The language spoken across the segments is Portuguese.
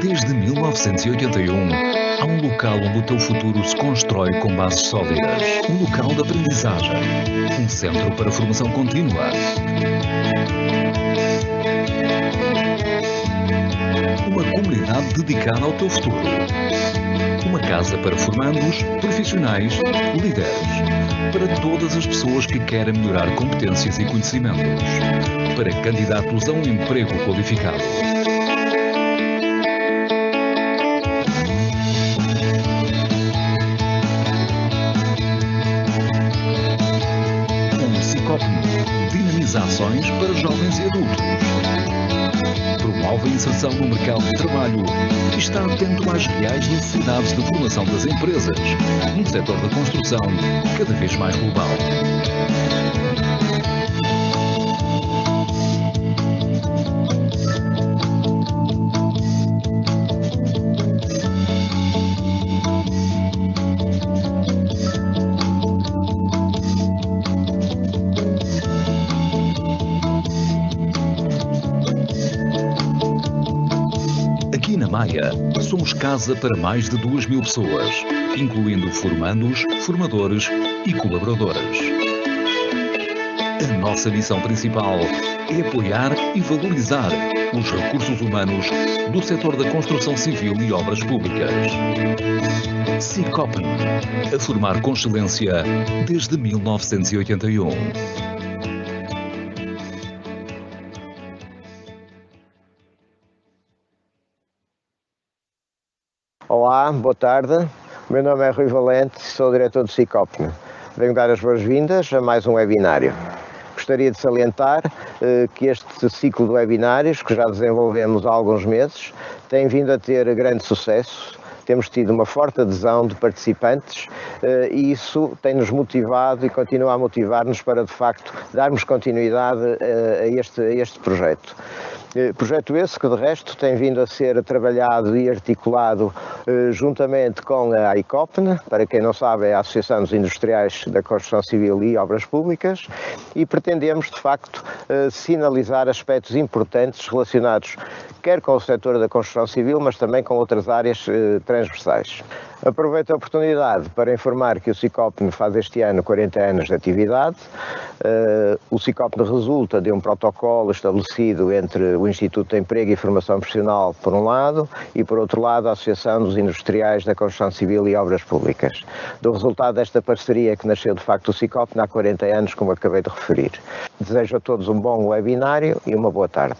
Desde 1981, há um local onde o teu futuro se constrói com bases sólidas. Um local de aprendizagem. Um centro para formação contínua. Uma comunidade dedicada ao teu futuro. Uma casa para formandos, profissionais, líderes. Para todas as pessoas que querem melhorar competências e conhecimentos. Para candidatos a um emprego qualificado. Dinamiza ações para jovens e adultos. Promove a inserção no mercado de trabalho e está atento às reais necessidades de formação das empresas, num setor da construção cada vez mais global. Aqui na Maia, somos casa para mais de 2.000 pessoas, incluindo formandos, formadores e colaboradores. A nossa missão principal é apoiar e valorizar os recursos humanos do setor da construção civil e obras públicas. Sicopen, a formar com excelência desde 1981. Olá, boa tarde. O meu nome é Rui Valente, sou o diretor do Sicopen. Venho dar as boas-vindas a mais um webinário. Gostaria de salientar que este ciclo de webinários, que já desenvolvemos há alguns meses, tem vindo a ter grande sucesso. Temos tido uma forte adesão de participantes e isso tem-nos motivado e continua a motivar-nos para, de facto, darmos continuidade a este projeto. Projeto esse que, de resto, tem vindo a ser trabalhado e articulado juntamente com a AICOPN, para quem não sabe é a Associação dos Industriais da Construção Civil e Obras Públicas, e pretendemos, de facto, sinalizar aspectos importantes relacionados quer com o setor da construção civil, mas também com outras áreas transversais. Aproveito a oportunidade para informar que o Sicopen faz este ano 40 anos de atividade. O Sicopen resulta de um protocolo estabelecido entre o Instituto de Emprego e Formação Profissional, por um lado, e por outro lado, a Associação dos Industriais da Construção Civil e Obras Públicas. Do resultado desta parceria que nasceu de facto o Sicopen há 40 anos, como acabei de referir. Desejo a todos um bom webinário e uma boa tarde.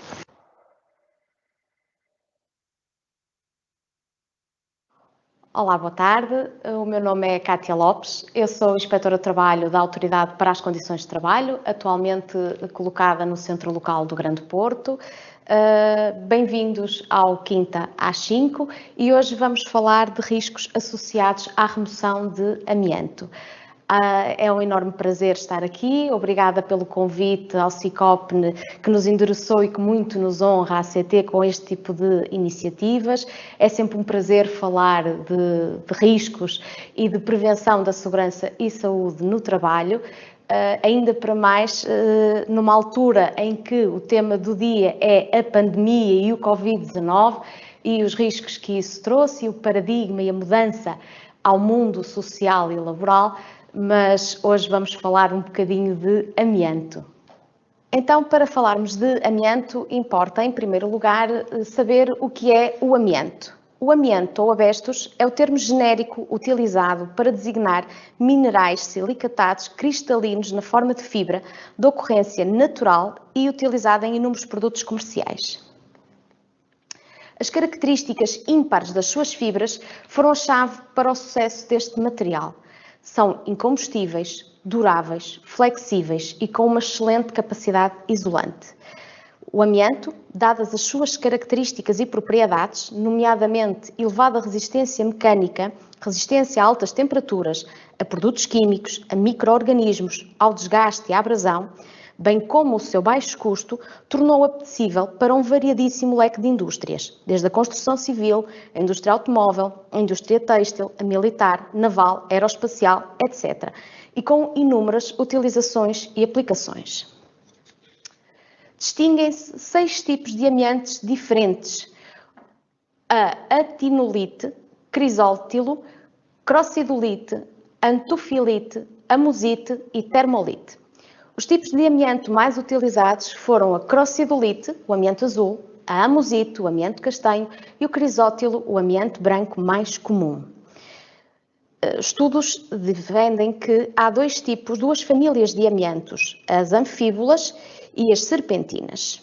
Olá, boa tarde. O meu nome é Cátia Lopes, eu sou inspetora de trabalho da Autoridade para as Condições de Trabalho, atualmente colocada no Centro Local do Grande Porto. Bem-vindos ao Quinta às 5 e hoje vamos falar de riscos associados à remoção de amianto. É um enorme prazer estar aqui, obrigada pelo convite ao Sicopen que nos endereçou e que muito nos honra a ACT com este tipo de iniciativas. É sempre um prazer falar de riscos e de prevenção da segurança e saúde no trabalho, ainda para mais numa altura em que o tema do dia é a pandemia e o Covid-19 e os riscos que isso trouxe, e o paradigma e a mudança ao mundo social e laboral. Mas hoje vamos falar um bocadinho de amianto. Então, para falarmos de amianto, importa, em primeiro lugar, saber o que é o amianto. O amianto ou asbestos é o termo genérico utilizado para designar minerais silicatados cristalinos na forma de fibra, de ocorrência natural e utilizado em inúmeros produtos comerciais. As características ímpares das suas fibras foram a chave para o sucesso deste material. São incombustíveis, duráveis, flexíveis e com uma excelente capacidade isolante. O amianto, dadas as suas características e propriedades, nomeadamente elevada resistência mecânica, resistência a altas temperaturas, a produtos químicos, a micro-organismos, ao desgaste e à abrasão, bem como o seu baixo custo, tornou-o apetecível para um variadíssimo leque de indústrias, desde a construção civil, a indústria automóvel, a indústria têxtil, a militar, naval, aeroespacial, etc., e com inúmeras utilizações e aplicações. Distinguem-se 6 tipos de amiantes diferentes: a atinolite, crisótilo, crossidolite, antofilite, amosite e termolite. Os tipos de amianto mais utilizados foram a crossidolite, o amianto azul, a amosite, o amianto castanho, e o crisótilo, o amianto branco mais comum. Estudos defendem que há duas famílias de amiantos, as anfíbolas e as serpentinas.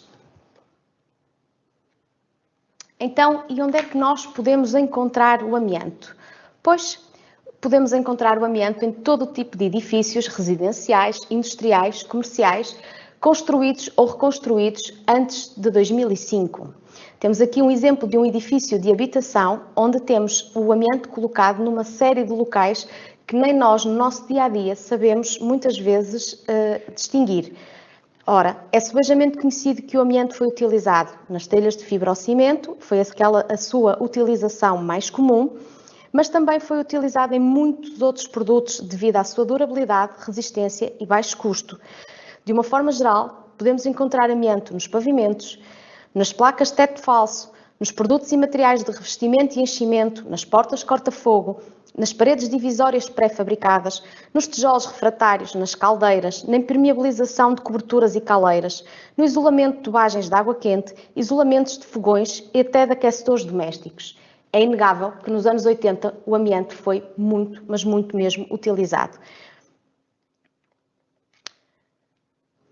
Então, e onde é que nós podemos encontrar o amianto? Pois, podemos encontrar o amianto em todo tipo de edifícios residenciais, industriais, comerciais, construídos ou reconstruídos antes de 2005. Temos aqui um exemplo de um edifício de habitação onde temos o amianto colocado numa série de locais que nem nós, no nosso dia-a-dia, sabemos muitas vezes distinguir. Ora, é subejamente conhecido que o amianto foi utilizado nas telhas de fibrocimento, foi a sua utilização mais comum, mas também foi utilizado em muitos outros produtos devido à sua durabilidade, resistência e baixo custo. De uma forma geral, podemos encontrar amianto nos pavimentos, nas placas de teto falso, nos produtos e materiais de revestimento e enchimento, nas portas corta-fogo, nas paredes divisórias pré-fabricadas, nos tijolos refratários, nas caldeiras, na impermeabilização de coberturas e caleiras, no isolamento de tubagens de água quente, isolamentos de fogões e até de aquecedores domésticos. É inegável que nos anos 80 o amianto foi muito, mas muito mesmo utilizado.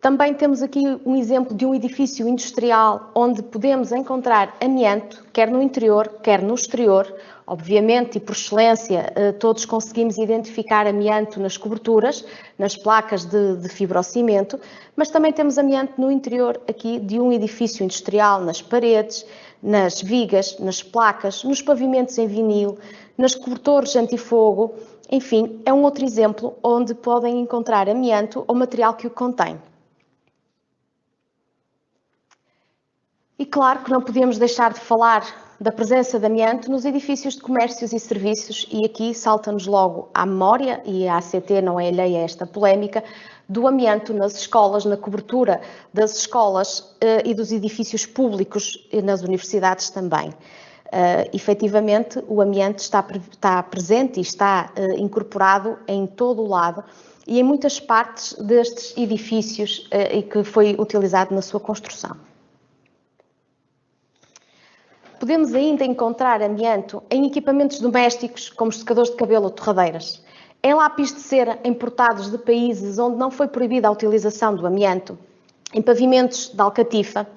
Também temos aqui um exemplo de um edifício industrial onde podemos encontrar amianto, quer no interior, quer no exterior. Obviamente, e por excelência, todos conseguimos identificar amianto nas coberturas, nas placas de fibrocimento, mas também temos amianto no interior aqui de um edifício industrial, nas paredes, nas vigas, nas placas, nos pavimentos em vinil, nas cobertores antifogo. Enfim, é um outro exemplo onde podem encontrar amianto ou material que o contém. E claro que não podíamos deixar de falar da presença de amianto nos edifícios de comércios e serviços, e aqui salta-nos logo à memória, e a ACT não é alheia a esta polémica, do amianto nas escolas, na cobertura das escolas e dos edifícios públicos e nas universidades também. Efetivamente, o amianto está presente e está incorporado em todo o lado e em muitas partes destes edifícios e que foi utilizado na sua construção. Podemos ainda encontrar amianto em equipamentos domésticos, como secadores de cabelo ou torradeiras, em lápis de cera importados de países onde não foi proibida a utilização do amianto, em pavimentos de alcatifa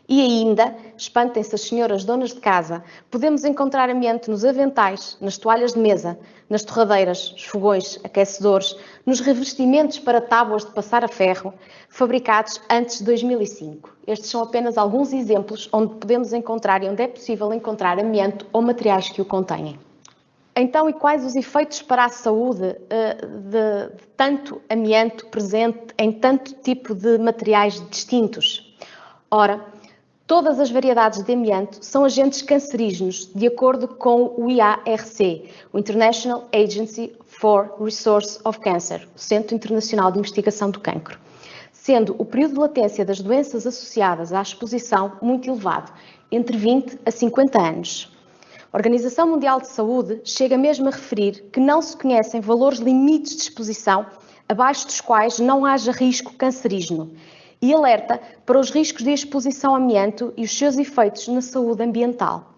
e ainda, espantem-se as senhoras donas de casa, podemos encontrar amianto nos aventais, nas toalhas de mesa, nas torradeiras, nos fogões, aquecedores, nos revestimentos para tábuas de passar a ferro, fabricados antes de 2005. Estes são apenas alguns exemplos onde podemos encontrar e onde é possível encontrar amianto ou materiais que o contêm. Então, e quais os efeitos para a saúde de tanto amianto presente em tanto tipo de materiais distintos? Ora, todas as variedades de amianto são agentes cancerígenos, de acordo com o IARC, o International Agency for Research of Cancer, o Centro Internacional de Investigação do Cancro, sendo o período de latência das doenças associadas à exposição muito elevado, entre 20 a 50 anos. A Organização Mundial de Saúde chega mesmo a referir que não se conhecem valores limites de exposição abaixo dos quais não haja risco cancerígeno e alerta para os riscos de exposição ao amianto e os seus efeitos na saúde ambiental.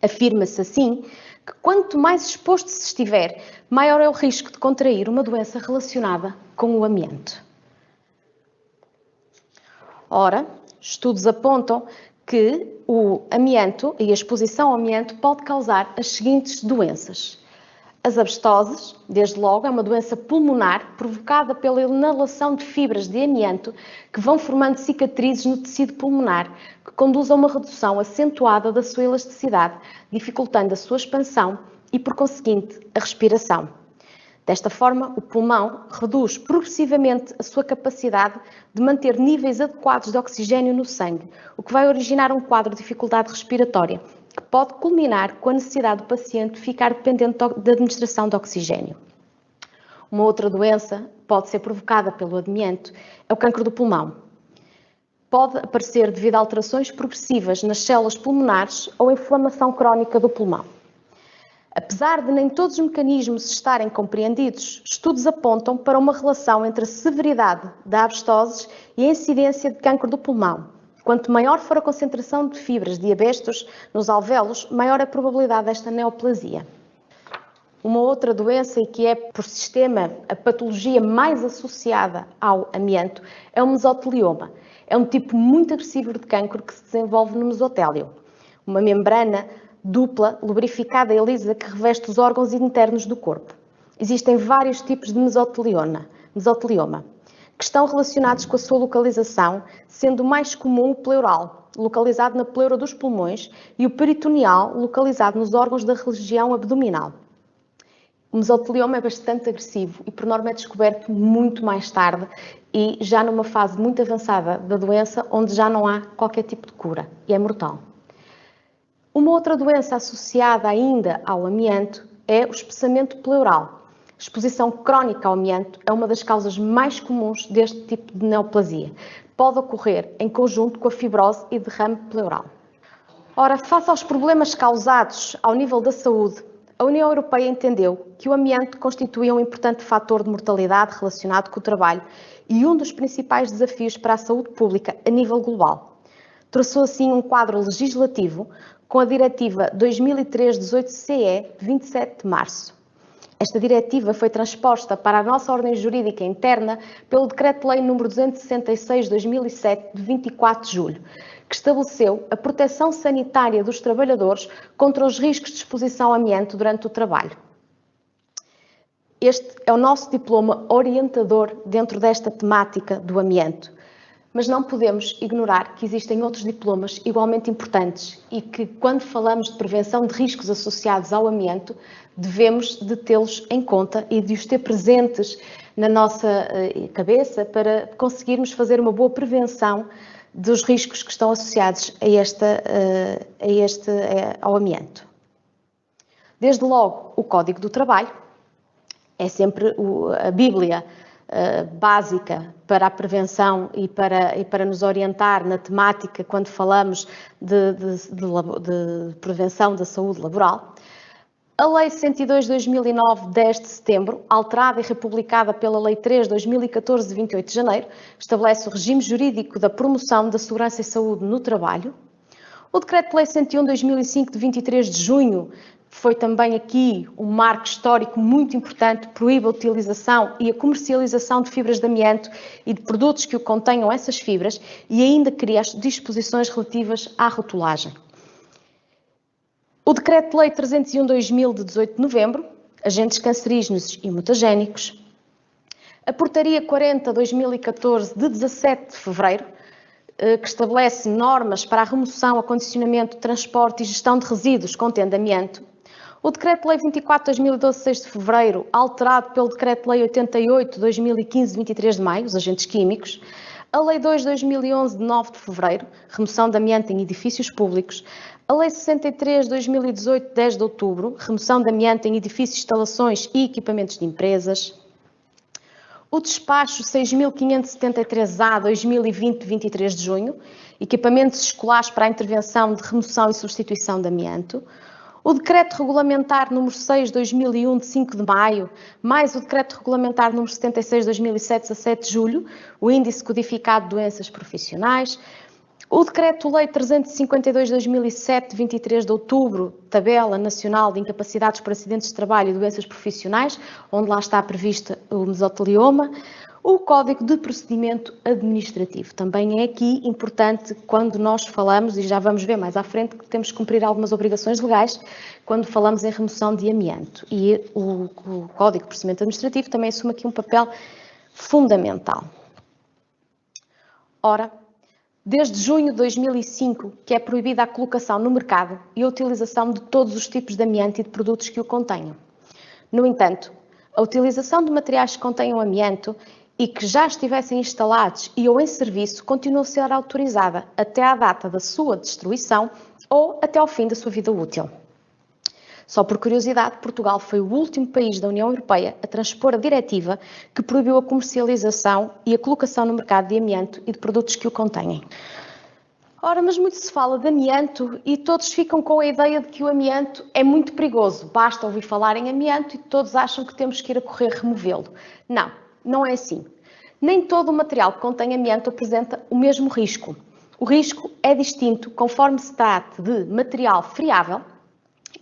Afirma-se assim que quanto mais exposto se estiver, maior é o risco de contrair uma doença relacionada com o amianto. Ora, estudos apontam que o amianto e a exposição ao amianto pode causar as seguintes doenças. As asbestoses, desde logo, é uma doença pulmonar provocada pela inalação de fibras de amianto que vão formando cicatrizes no tecido pulmonar, que conduz a uma redução acentuada da sua elasticidade, dificultando a sua expansão e, por conseguinte, a respiração. Desta forma, o pulmão reduz progressivamente a sua capacidade de manter níveis adequados de oxigênio no sangue, o que vai originar um quadro de dificuldade respiratória, que pode culminar com a necessidade do paciente ficar dependente da administração de oxigênio. Uma outra doença pode ser provocada pelo amianto é o cancro do pulmão. pode aparecer devido a alterações progressivas nas células pulmonares ou inflamação crónica do pulmão. Apesar de nem todos os mecanismos estarem compreendidos, estudos apontam para uma relação entre a severidade da asbestose e a incidência de cancro do pulmão. Quanto maior for a concentração de fibras de asbesto nos alvéolos, maior a probabilidade desta neoplasia. Uma outra doença, e que é, por sistema, a patologia mais associada ao amianto, é o mesotelioma. É um tipo muito agressivo de cancro que se desenvolve no mesotélio. Uma membrana dupla, lubrificada e lisa, que reveste os órgãos internos do corpo. Existem vários tipos de mesotelioma, que estão relacionados com a sua localização, sendo o mais comum o pleural, localizado na pleura dos pulmões, e o peritoneal, localizado nos órgãos da região abdominal. O mesotelioma é bastante agressivo e, por norma, é descoberto muito mais tarde e já numa fase muito avançada da doença, onde já não há qualquer tipo de cura e é mortal. Uma outra doença associada ainda ao amianto é o espessamento pleural. A exposição crónica ao amianto é uma das causas mais comuns deste tipo de neoplasia. Pode ocorrer em conjunto com a fibrose e derrame pleural. Ora, face aos problemas causados ao nível da saúde, a União Europeia entendeu que o amianto constituía um importante fator de mortalidade relacionado com o trabalho e um dos principais desafios para a saúde pública a nível global. Traçou assim um quadro legislativo com a Diretiva 2003/18/CE, de 27 de março. Esta diretiva foi transposta para a nossa ordem jurídica interna pelo Decreto-Lei nº 266/2007, de 24 de julho, que estabeleceu a proteção sanitária dos trabalhadores contra os riscos de exposição a amianto durante o trabalho. Este é o nosso diploma orientador dentro desta temática do amianto, mas não podemos ignorar que existem outros diplomas igualmente importantes e que, quando falamos de prevenção de riscos associados ao amianto, devemos de tê-los em conta e de os ter presentes na nossa cabeça para conseguirmos fazer uma boa prevenção dos riscos que estão associados ao amianto. Desde logo, o Código do Trabalho é sempre a Bíblia básica para a prevenção e para nos orientar na temática quando falamos de prevenção da saúde laboral. A Lei 102/2009, 10 de setembro, alterada e republicada pela Lei 3/2014, de 28 de janeiro, estabelece o regime jurídico da promoção da segurança e saúde no trabalho. O Decreto-Lei 101/2005, de 23 de junho, foi também aqui um marco histórico muito importante, proíbe a utilização e a comercialização de fibras de amianto e de produtos que o contenham essas fibras e ainda cria as disposições relativas à rotulagem. O Decreto-Lei 301/2000, de 18 de novembro, agentes cancerígenos e mutagénicos. A Portaria 40/2014, de 17 de fevereiro, que estabelece normas para a remoção, acondicionamento, transporte e gestão de resíduos contendo amianto. O Decreto-Lei 24/2012, 6 de fevereiro, alterado pelo Decreto-Lei 88/2015, 23 de maio, os agentes químicos. A Lei 2/2011, de 9 de fevereiro, remoção de amianto em edifícios públicos. A Lei 63/2018, 10 de outubro, remoção de amianto em edifícios, instalações e equipamentos de empresas. O Despacho 6.573-A, 2020, 23 de junho, equipamentos escolares para a intervenção de remoção e substituição de amianto. O Decreto Regulamentar nº 6/2001, de 5 de maio, mais o Decreto Regulamentar nº 76/2007, 17 de julho, o Índice Codificado de Doenças Profissionais. O Decreto-Lei 352/2007, 23 de outubro, Tabela Nacional de Incapacidades por Acidentes de Trabalho e Doenças Profissionais, onde lá está previsto o mesotelioma. O Código de Procedimento Administrativo também é aqui importante quando nós falamos, e já vamos ver mais à frente, que temos que cumprir algumas obrigações legais quando falamos em remoção de amianto. E o Código de Procedimento Administrativo também assume aqui um papel fundamental. Ora, desde junho de 2005, que é proibida a colocação no mercado e a utilização de todos os tipos de amianto e de produtos que o contenham. No entanto, a utilização de materiais que contenham amianto e que já estivessem instalados e ou em serviço continuou a ser autorizada até à data da sua destruição ou até ao fim da sua vida útil. Só por curiosidade, Portugal foi o último país da União Europeia a transpor a diretiva que proibiu a comercialização e a colocação no mercado de amianto e de produtos que o contêm. Ora, mas muito se fala de amianto e todos ficam com a ideia de que o amianto é muito perigoso. Basta ouvir falar em amianto e todos acham que temos que ir a correr removê-lo. Não, não é assim. Nem todo o material que contém amianto apresenta o mesmo risco. O risco é distinto conforme se trata de material friável,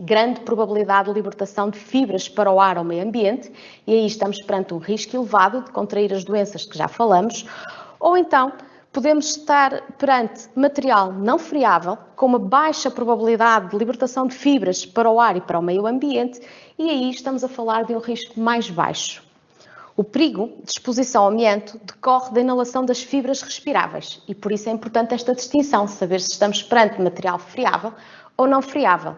grande probabilidade de libertação de fibras para o ar ou meio ambiente, e aí estamos perante um risco elevado de contrair as doenças que já falamos, ou então podemos estar perante material não friável, com uma baixa probabilidade de libertação de fibras para o ar e para o meio ambiente, e aí estamos a falar de um risco mais baixo. O perigo de exposição ao amianto decorre da inalação das fibras respiráveis, e por isso é importante esta distinção, saber se estamos perante material friável ou não friável.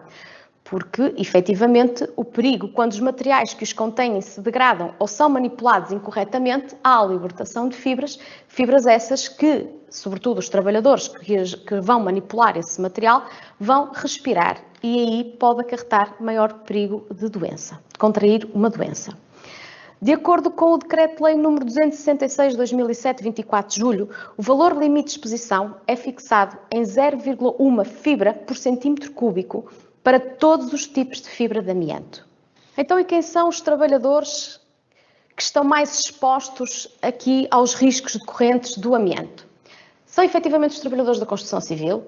Porque, efetivamente, o perigo, quando os materiais que os contêm se degradam ou são manipulados incorretamente, há a libertação de fibras essas que, sobretudo os trabalhadores que vão manipular esse material, vão respirar e aí pode acarretar maior perigo de doença, de contrair uma doença. De acordo com o Decreto-Lei nº 266 de 2007, 24 de julho, o valor limite de exposição é fixado em 0,1 fibra por centímetro cúbico para todos os tipos de fibra de amianto. Então, e quem são os trabalhadores que estão mais expostos aqui aos riscos decorrentes do amianto? São efetivamente os trabalhadores da construção civil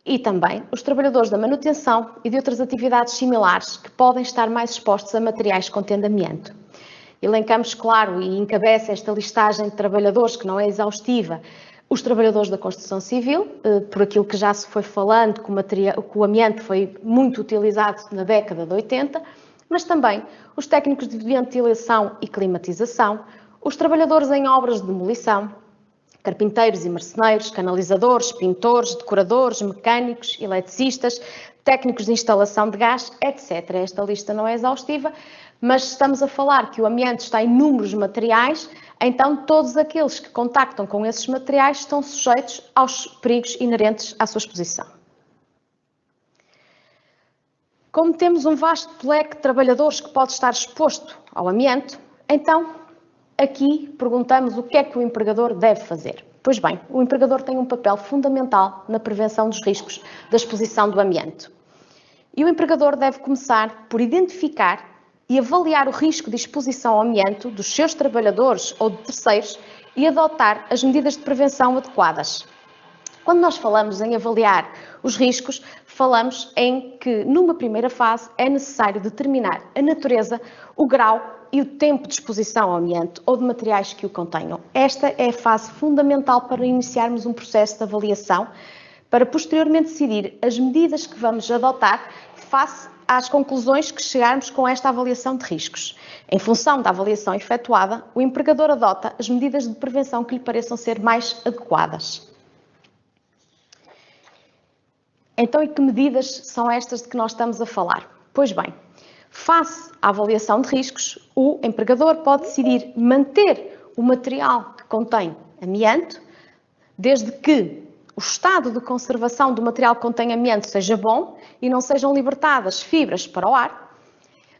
e também os trabalhadores da manutenção e de outras atividades similares que podem estar mais expostos a materiais contendo amianto. Elencamos, claro, e encabeça esta listagem de trabalhadores, que não é exaustiva, os trabalhadores da construção civil, por aquilo que já se foi falando, que o amianto foi muito utilizado na década de 80, mas também os técnicos de ventilação e climatização, os trabalhadores em obras de demolição, carpinteiros e marceneiros, canalizadores, pintores, decoradores, mecânicos, eletricistas, técnicos de instalação de gás, etc. Esta lista não é exaustiva, mas estamos a falar que o amianto está em inúmeros materiais, então todos aqueles que contactam com esses materiais estão sujeitos aos perigos inerentes à sua exposição. Como temos um vasto leque de trabalhadores que pode estar exposto ao amianto, então aqui perguntamos o que é que o empregador deve fazer. Pois bem, o empregador tem um papel fundamental na prevenção dos riscos da exposição do amianto. E o empregador deve começar por identificar e avaliar o risco de exposição ao amianto dos seus trabalhadores ou de terceiros e adotar as medidas de prevenção adequadas. Quando nós falamos em avaliar os riscos, falamos em que, numa primeira fase, é necessário determinar a natureza, o grau e o tempo de exposição ao amianto ou de materiais que o contenham. Esta é a fase fundamental para iniciarmos um processo de avaliação, para posteriormente decidir as medidas que vamos adotar face às conclusões que chegarmos com esta avaliação de riscos. Em função da avaliação efetuada, o empregador adota as medidas de prevenção que lhe pareçam ser mais adequadas. Então, e que medidas são estas de que nós estamos a falar? Pois bem, face à avaliação de riscos, o empregador pode decidir manter o material que contém amianto, desde que o estado de conservação do material que contém amianto seja bom e não sejam libertadas fibras para o ar,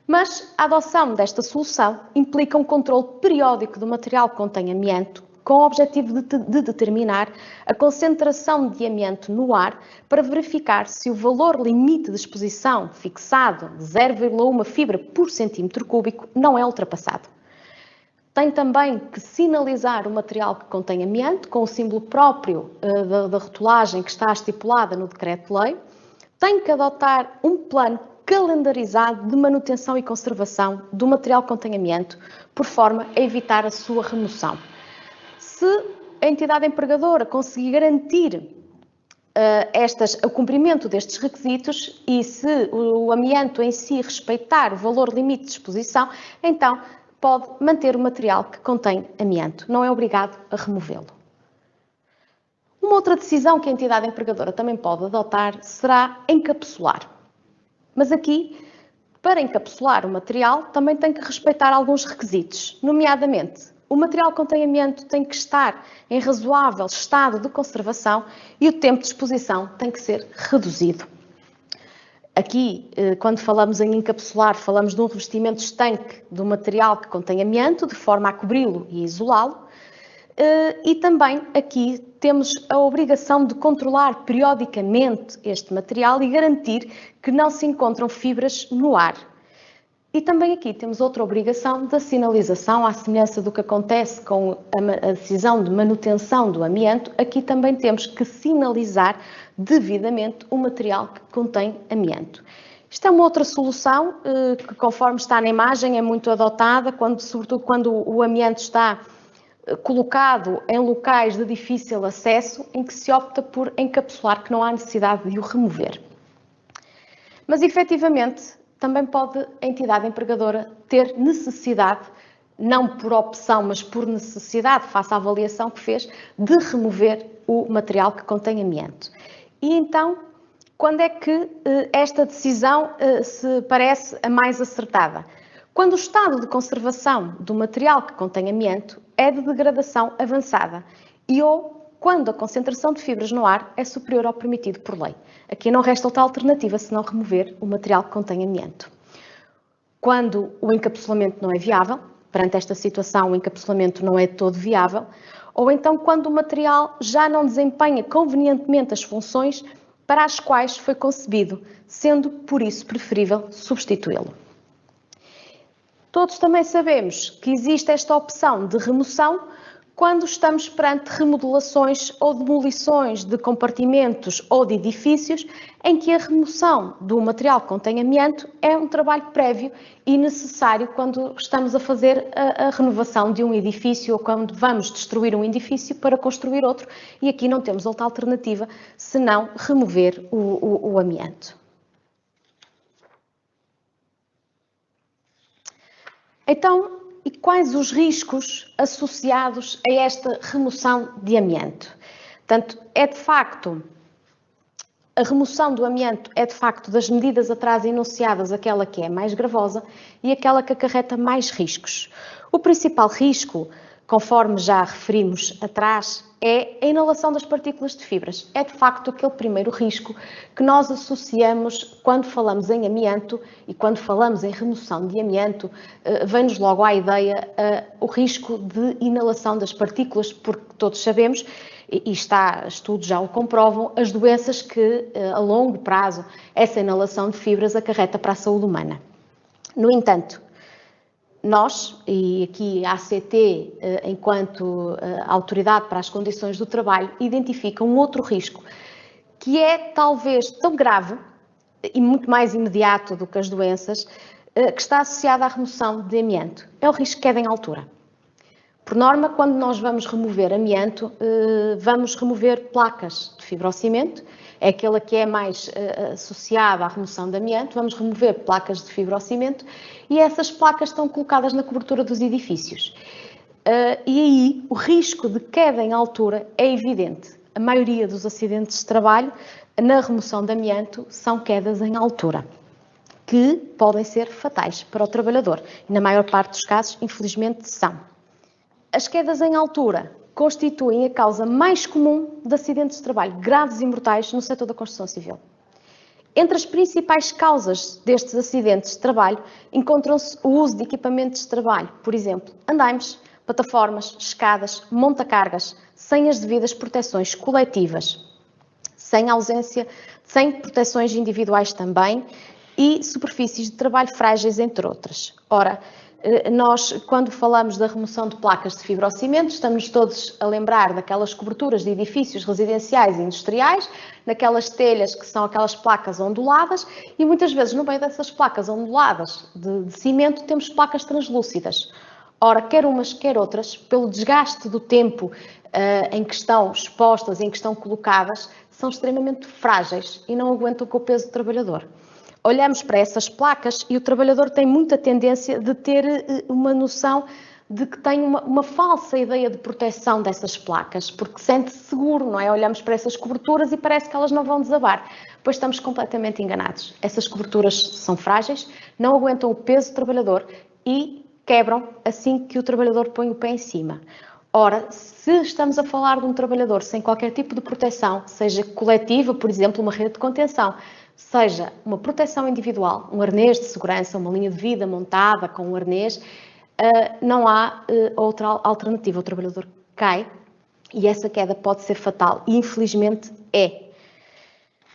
mas a adoção desta solução implica um controle periódico do material que contém amianto, com o objetivo de determinar a concentração de amianto no ar para verificar se o valor limite de exposição fixado de 0,1 fibra por centímetro cúbico não é ultrapassado. Tem também que sinalizar o material que contém amianto com o símbolo próprio da rotulagem que está estipulada no Decreto-Lei. Tem que adotar um plano calendarizado de manutenção e conservação do material que contém amianto, por forma a evitar a sua remoção. Se a entidade empregadora conseguir garantir o cumprimento destes requisitos e se o amianto em si respeitar o valor limite de exposição, então pode manter o material que contém amianto, não é obrigado a removê-lo. Uma outra decisão que a entidade empregadora também pode adotar será encapsular. Mas aqui, para encapsular o material, também tem que respeitar alguns requisitos, nomeadamente, o material que contém amianto tem que estar em razoável estado de conservação e o tempo de exposição tem que ser reduzido. Aqui, quando falamos em encapsular, falamos de um revestimento estanque do material que contém amianto, de forma a cobri-lo e isolá-lo. E também aqui temos a obrigação de controlar periodicamente este material e garantir que não se encontram fibras no ar. E também aqui temos outra obrigação da sinalização, à semelhança do que acontece com a decisão de manutenção do amianto, aqui também temos que sinalizar devidamente o material que contém amianto. Isto é uma outra solução que, conforme está na imagem, é muito adotada, sobretudo quando o amianto está colocado em locais de difícil acesso, em que se opta por encapsular, que não há necessidade de o remover. Mas, efetivamente, também pode a entidade empregadora ter necessidade, não por opção, mas por necessidade, face à avaliação que fez, de remover o material que contém amianto. E então, quando é que esta decisão se parece a mais acertada? Quando o estado de conservação do material que contém amianto é de degradação avançada ou quando a concentração de fibras no ar é superior ao permitido por lei. Aqui não resta outra alternativa senão remover o material que contém amianto. Quando o encapsulamento não é viável, perante esta situação o encapsulamento não é todo viável, ou então quando o material já não desempenha convenientemente as funções para as quais foi concebido, sendo por isso preferível substituí-lo. Todos também sabemos que existe esta opção de remoção quando estamos perante remodelações ou demolições de compartimentos ou de edifícios em que a remoção do material que contém amianto é um trabalho prévio e necessário quando estamos a fazer a renovação de um edifício ou quando vamos destruir um edifício para construir outro, e aqui não temos outra alternativa senão remover o amianto. Então, e quais os riscos associados a esta remoção de amianto? Portanto, a remoção do amianto é de facto das medidas atrás enunciadas aquela que é mais gravosa e aquela que acarreta mais riscos. O principal risco, conforme já referimos atrás, é a inalação das partículas de fibras. É de facto aquele primeiro risco que nós associamos quando falamos em amianto e quando falamos em remoção de amianto, vem-nos logo à ideia o risco de inalação das partículas, porque todos sabemos, e estudos já o comprovam, as doenças que a longo prazo essa inalação de fibras acarreta para a saúde humana. No entanto, nós, e aqui a ACT, enquanto autoridade para as condições do trabalho, identifica um outro risco, que é talvez tão grave e muito mais imediato do que as doenças, que está associado à remoção de amianto. É o risco de queda em altura. Por norma, quando nós vamos remover amianto, vamos remover placas de fibrocimento, é aquela que é mais associada à remoção de amianto, vamos remover placas de fibrocimento e essas placas estão colocadas na cobertura dos edifícios. E aí o risco de queda em altura é evidente. A maioria dos acidentes de trabalho na remoção de amianto são quedas em altura, que podem ser fatais para o trabalhador. E na maior parte dos casos, infelizmente, são. As quedas em altura constituem a causa mais comum de acidentes de trabalho graves e mortais no setor da construção civil. Entre as principais causas destes acidentes de trabalho encontram-se o uso de equipamentos de trabalho, por exemplo, andaimes, plataformas, escadas, montacargas, sem as devidas proteções coletivas, sem proteções individuais também e superfícies de trabalho frágeis, entre outras. Ora, nós, quando falamos da remoção de placas de fibrocimento, estamos todos a lembrar daquelas coberturas de edifícios residenciais e industriais, naquelas telhas que são aquelas placas onduladas e muitas vezes no meio dessas placas onduladas de cimento temos placas translúcidas. Ora, quer umas, quer outras, pelo desgaste do tempo em que estão expostas, em que estão colocadas, são extremamente frágeis e não aguentam com o peso do trabalhador. Olhamos para essas placas e o trabalhador tem muita tendência de ter uma noção de que tem uma falsa ideia de proteção dessas placas, porque sente-se seguro, não é? Olhamos para essas coberturas e parece que elas não vão desabar, pois estamos completamente enganados. Essas coberturas são frágeis, não aguentam o peso do trabalhador e quebram assim que o trabalhador põe o pé em cima. Ora, se estamos a falar de um trabalhador sem qualquer tipo de proteção, seja coletiva, por exemplo, uma rede de contenção, seja uma proteção individual, um arnês de segurança, uma linha de vida montada com um arnês, não há outra alternativa. O trabalhador cai e essa queda pode ser fatal e infelizmente é.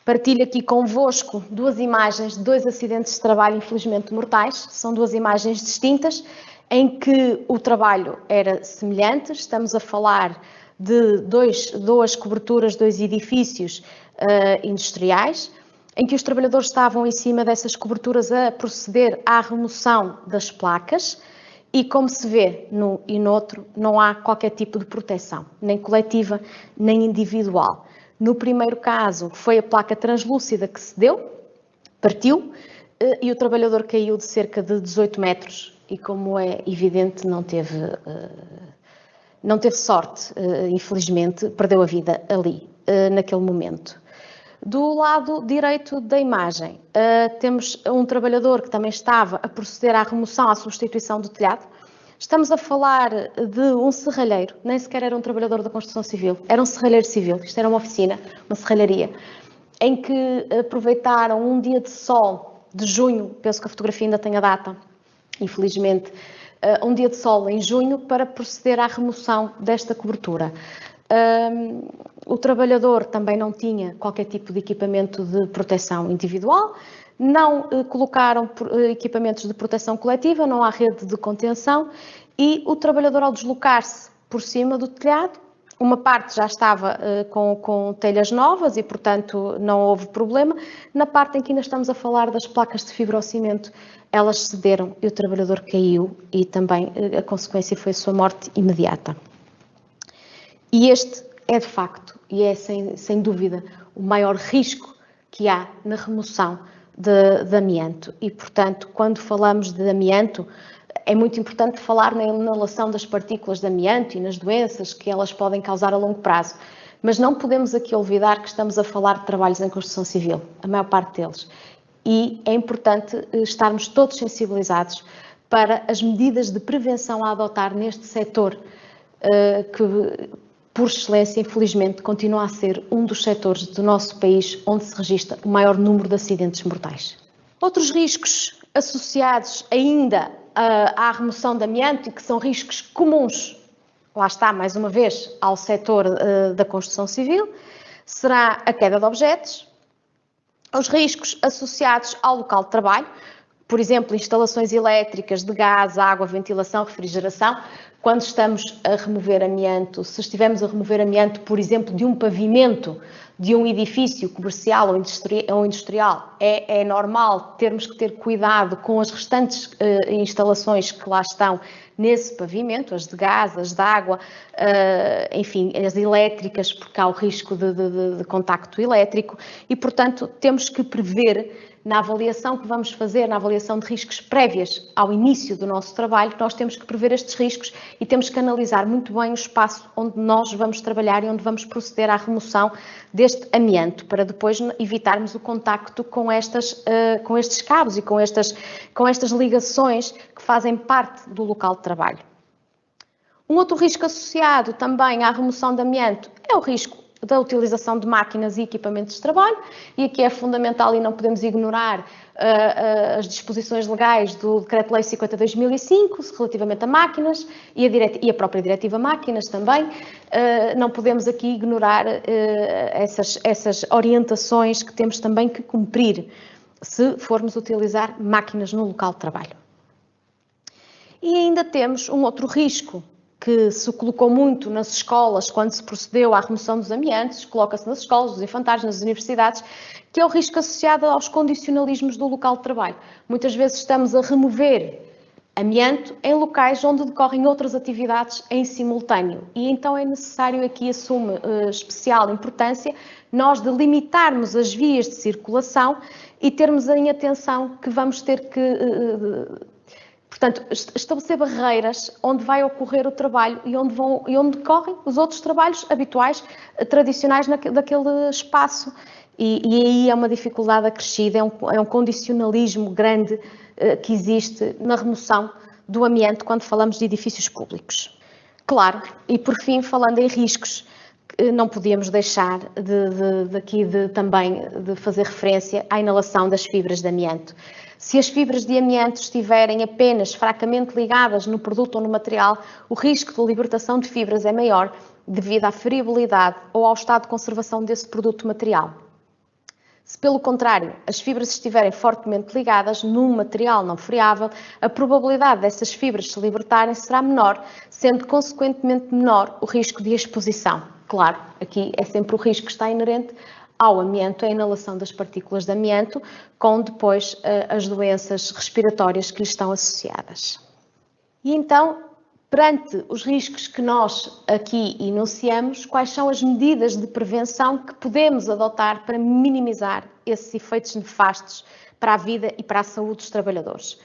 Partilho aqui convosco duas imagens de dois acidentes de trabalho infelizmente mortais. São duas imagens distintas em que o trabalho era semelhante. Estamos a falar de duas coberturas, dois edifícios industriais, em que os trabalhadores estavam em cima dessas coberturas a proceder à remoção das placas e, como se vê num e noutro, não há qualquer tipo de proteção, nem coletiva, nem individual. No primeiro caso, foi a placa translúcida que cedeu, partiu, e o trabalhador caiu de cerca de 18 metros e, como é evidente, não teve sorte, infelizmente, perdeu a vida ali, naquele momento. Do lado direito da imagem, temos um trabalhador que também estava a proceder à remoção, à substituição do telhado. Estamos a falar de um serralheiro, nem sequer era um trabalhador da construção civil, era um serralheiro civil, isto era uma oficina, uma serralharia, em que aproveitaram um dia de sol de junho, penso que a fotografia ainda tem a data, infelizmente, um dia de sol em junho para proceder à remoção desta cobertura. O trabalhador também não tinha qualquer tipo de equipamento de proteção individual, não colocaram equipamentos de proteção coletiva, não há rede de contenção e o trabalhador, ao deslocar-se por cima do telhado, uma parte já estava com telhas novas e, portanto, não houve problema. Na parte em que ainda estamos a falar das placas de fibrocimento, elas cederam e o trabalhador caiu e também a consequência foi a sua morte imediata. E este é, de facto, e é sem dúvida, o maior risco que há na remoção de amianto. E, portanto, quando falamos de amianto, é muito importante falar na inalação das partículas de amianto e nas doenças que elas podem causar a longo prazo. Mas não podemos aqui olvidar que estamos a falar de trabalhos em construção civil, a maior parte deles. E é importante estarmos todos sensibilizados para as medidas de prevenção a adotar neste setor, que, por excelência, infelizmente, continua a ser um dos setores do nosso país onde se registra o maior número de acidentes mortais. Outros riscos associados ainda à remoção de amianto e que são riscos comuns, lá está, mais uma vez, ao setor da construção civil, será a queda de objetos, os riscos associados ao local de trabalho, por exemplo, instalações elétricas de gás, água, ventilação, refrigeração. Quando estamos a remover amianto, se estivermos a remover amianto, por exemplo, de um pavimento de um edifício comercial ou industrial, é normal termos que ter cuidado com as restantes instalações que lá estão nesse pavimento, as de gás, as de água, enfim, as elétricas, porque há o risco de contacto elétrico e, portanto, temos que prever na avaliação que vamos fazer, na avaliação de riscos prévias ao início do nosso trabalho, nós temos que prever estes riscos e temos que analisar muito bem o espaço onde nós vamos trabalhar e onde vamos proceder à remoção deste amianto, para depois evitarmos o contacto com estes cabos e com estas ligações que fazem parte do local de trabalho. Um outro risco associado também à remoção de amianto é o risco da utilização de máquinas e equipamentos de trabalho, e aqui é fundamental e não podemos ignorar as disposições legais do Decreto-Lei 50 de 2005, relativamente a máquinas, e a própria Diretiva Máquinas também. Não podemos aqui ignorar essas orientações que temos também que cumprir se formos utilizar máquinas no local de trabalho. E ainda temos um outro risco que se colocou muito nas escolas quando se procedeu à remoção dos amiantos, coloca-se nas escolas, nos infantários, nas universidades, que é o risco associado aos condicionalismos do local de trabalho. Muitas vezes estamos a remover amianto em locais onde decorrem outras atividades em simultâneo e então é necessário, aqui assume especial importância, nós delimitarmos as vias de circulação e termos em atenção que vamos ter que portanto, estabelecer barreiras onde vai ocorrer o trabalho e onde decorrem os outros trabalhos habituais, tradicionais daquele espaço. E aí é uma dificuldade acrescida, é um condicionalismo grande que existe na remoção do amianto quando falamos de edifícios públicos. Claro, e por fim, falando em riscos não podíamos deixar também de fazer referência à inalação das fibras de amianto. Se as fibras de amianto estiverem apenas fracamente ligadas no produto ou no material, o risco de libertação de fibras é maior devido à friabilidade ou ao estado de conservação desse produto material. Se, pelo contrário, as fibras estiverem fortemente ligadas num material não friável, a probabilidade dessas fibras se libertarem será menor, sendo consequentemente menor o risco de exposição. Claro, aqui é sempre o risco que está inerente ao amianto, a inalação das partículas de amianto, com depois as doenças respiratórias que lhe estão associadas. E então, perante os riscos que nós aqui enunciamos, quais são as medidas de prevenção que podemos adotar para minimizar esses efeitos nefastos para a vida e para a saúde dos trabalhadores?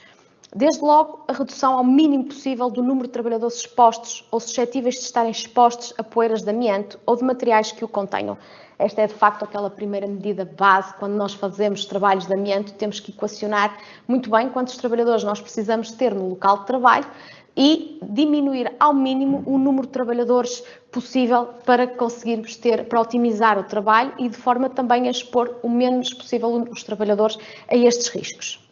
Desde logo, a redução ao mínimo possível do número de trabalhadores expostos ou suscetíveis de estarem expostos a poeiras de amianto ou de materiais que o contenham. Esta é, de facto, aquela primeira medida base. Quando nós fazemos trabalhos de amianto, temos que equacionar muito bem quantos trabalhadores nós precisamos ter no local de trabalho e diminuir ao mínimo o número de trabalhadores possível para conseguirmos para otimizar o trabalho e de forma também a expor o menos possível os trabalhadores a estes riscos.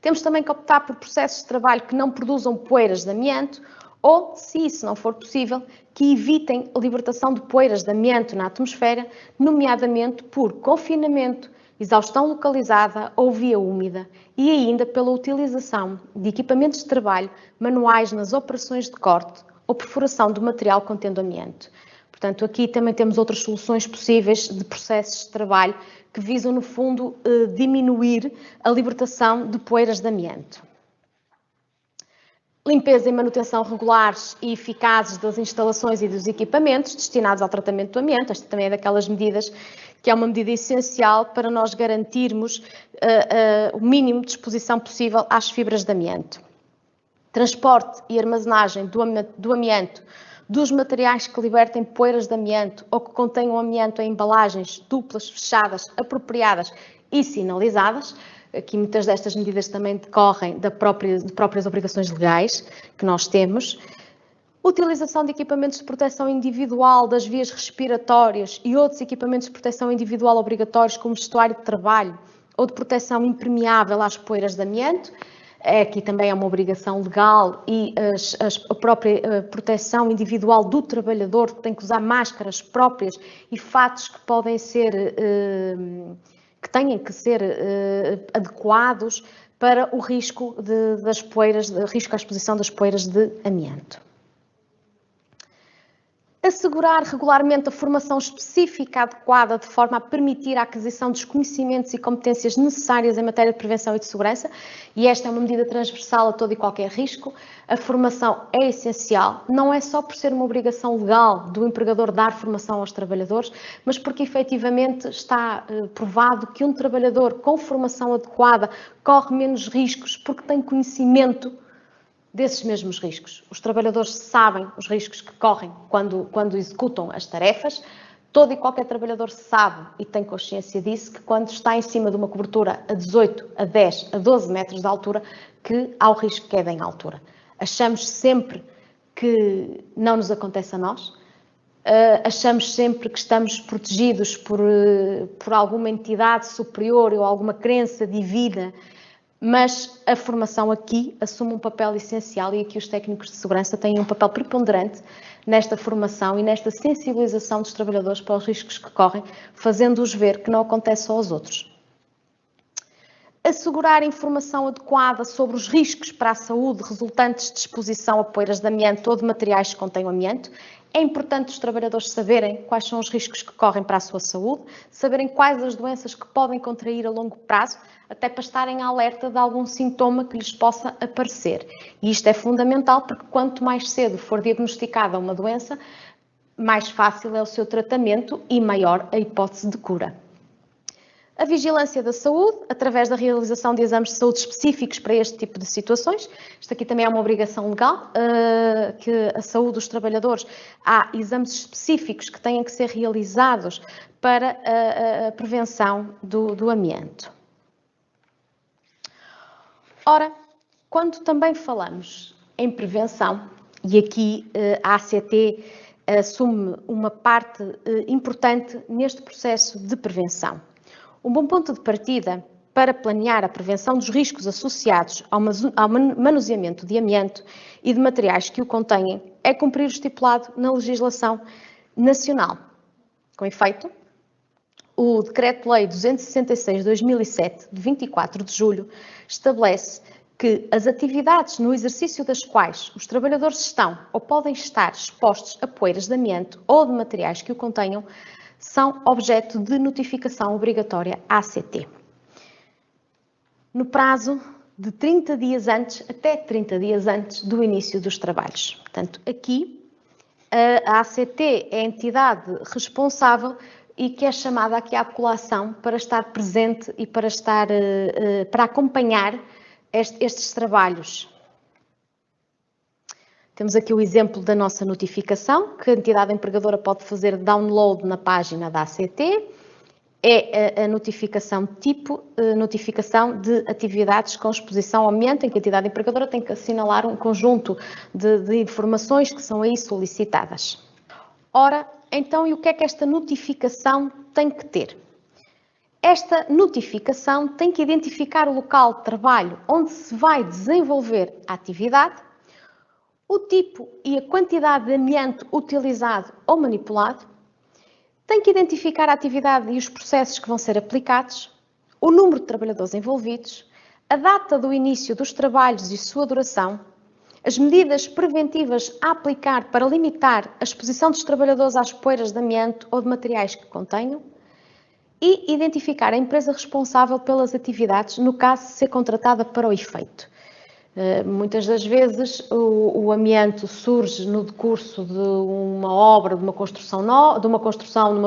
Temos também que optar por processos de trabalho que não produzam poeiras de amianto ou, se isso não for possível, que evitem a libertação de poeiras de amianto na atmosfera, nomeadamente por confinamento, exaustão localizada ou via úmida e ainda pela utilização de equipamentos de trabalho manuais nas operações de corte ou perfuração do material contendo amianto. Portanto, aqui também temos outras soluções possíveis de processos de trabalho que visam, no fundo, diminuir a libertação de poeiras de amianto. Limpeza e manutenção regulares e eficazes das instalações e dos equipamentos destinados ao tratamento do amianto. Esta também é daquelas medidas que é uma medida essencial para nós garantirmos o mínimo de exposição possível às fibras de amianto. Transporte e armazenagem do amianto dos materiais que libertem poeiras de amianto ou que contenham amianto em embalagens duplas, fechadas, apropriadas e sinalizadas. Aqui muitas destas medidas também decorrem de próprias obrigações legais que nós temos. Utilização de equipamentos de proteção individual das vias respiratórias e outros equipamentos de proteção individual obrigatórios, como vestuário de trabalho ou de proteção impermeável às poeiras de amianto. Aqui também é uma obrigação legal e a própria proteção individual do trabalhador tem que usar máscaras próprias e fatos que podem ser, que têm que ser adequados para o risco das poeiras, risco à exposição das poeiras de amianto. Assegurar regularmente a formação específica adequada de forma a permitir a aquisição dos conhecimentos e competências necessárias em matéria de prevenção e de segurança, e esta é uma medida transversal a todo e qualquer risco. A formação é essencial, não é só por ser uma obrigação legal do empregador dar formação aos trabalhadores, mas porque efetivamente está provado que um trabalhador com formação adequada corre menos riscos porque tem conhecimento desses mesmos riscos. Os trabalhadores sabem os riscos que correm quando executam as tarefas. Todo e qualquer trabalhador sabe e tem consciência disso, que quando está em cima de uma cobertura a 18, a 10, a 12 metros de altura, que há o risco de queda em altura. Achamos sempre que não nos acontece a nós, achamos sempre que estamos protegidos por alguma entidade superior ou alguma crença divina, mas a formação aqui assume um papel essencial e aqui os técnicos de segurança têm um papel preponderante nesta formação e nesta sensibilização dos trabalhadores para os riscos que correm, fazendo-os ver que não acontece só aos outros. Assegurar informação adequada sobre os riscos para a saúde resultantes de exposição a poeiras de amianto ou de materiais que contêm amianto. É importante os trabalhadores saberem quais são os riscos que correm para a sua saúde, saberem quais as doenças que podem contrair a longo prazo, até para estarem alerta de algum sintoma que lhes possa aparecer. E isto é fundamental porque quanto mais cedo for diagnosticada uma doença, mais fácil é o seu tratamento e maior a hipótese de cura. A vigilância da saúde, através da realização de exames de saúde específicos para este tipo de situações. Isto aqui também é uma obrigação legal, que a saúde dos trabalhadores, há exames específicos que têm que ser realizados para a prevenção do amianto. Ora, quando também falamos em prevenção, e aqui a ACT assume uma parte importante neste processo de prevenção. Um bom ponto de partida para planear a prevenção dos riscos associados ao manuseamento de amianto e de materiais que o contêm é cumprir o estipulado na legislação nacional. Com efeito, o Decreto-Lei 266/2007, de 24 de julho, estabelece que as atividades no exercício das quais os trabalhadores estão ou podem estar expostos a poeiras de amianto ou de materiais que o contenham são objeto de notificação obrigatória à ACT. No prazo de 30 dias antes, até 30 dias antes do início dos trabalhos. Portanto, aqui a ACT é a entidade responsável e que é chamada aqui à colação para estar presente e para acompanhar estes trabalhos. Temos aqui o exemplo da nossa notificação, que a entidade empregadora pode fazer download na página da ACT. É a notificação tipo, notificação de atividades com exposição ao amianto, em que a entidade empregadora tem que assinalar um conjunto de informações que são aí solicitadas. Ora, então, e o que é que esta notificação tem que ter? Esta notificação tem que identificar o local de trabalho onde se vai desenvolver a atividade, o tipo e a quantidade de amianto utilizado ou manipulado, tem que identificar a atividade e os processos que vão ser aplicados, o número de trabalhadores envolvidos, a data do início dos trabalhos e sua duração, as medidas preventivas a aplicar para limitar a exposição dos trabalhadores às poeiras de amianto ou de materiais que contenham e identificar a empresa responsável pelas atividades, no caso de ser contratada para o efeito. Muitas das vezes o amianto surge no decurso de uma obra, de uma construção, de uma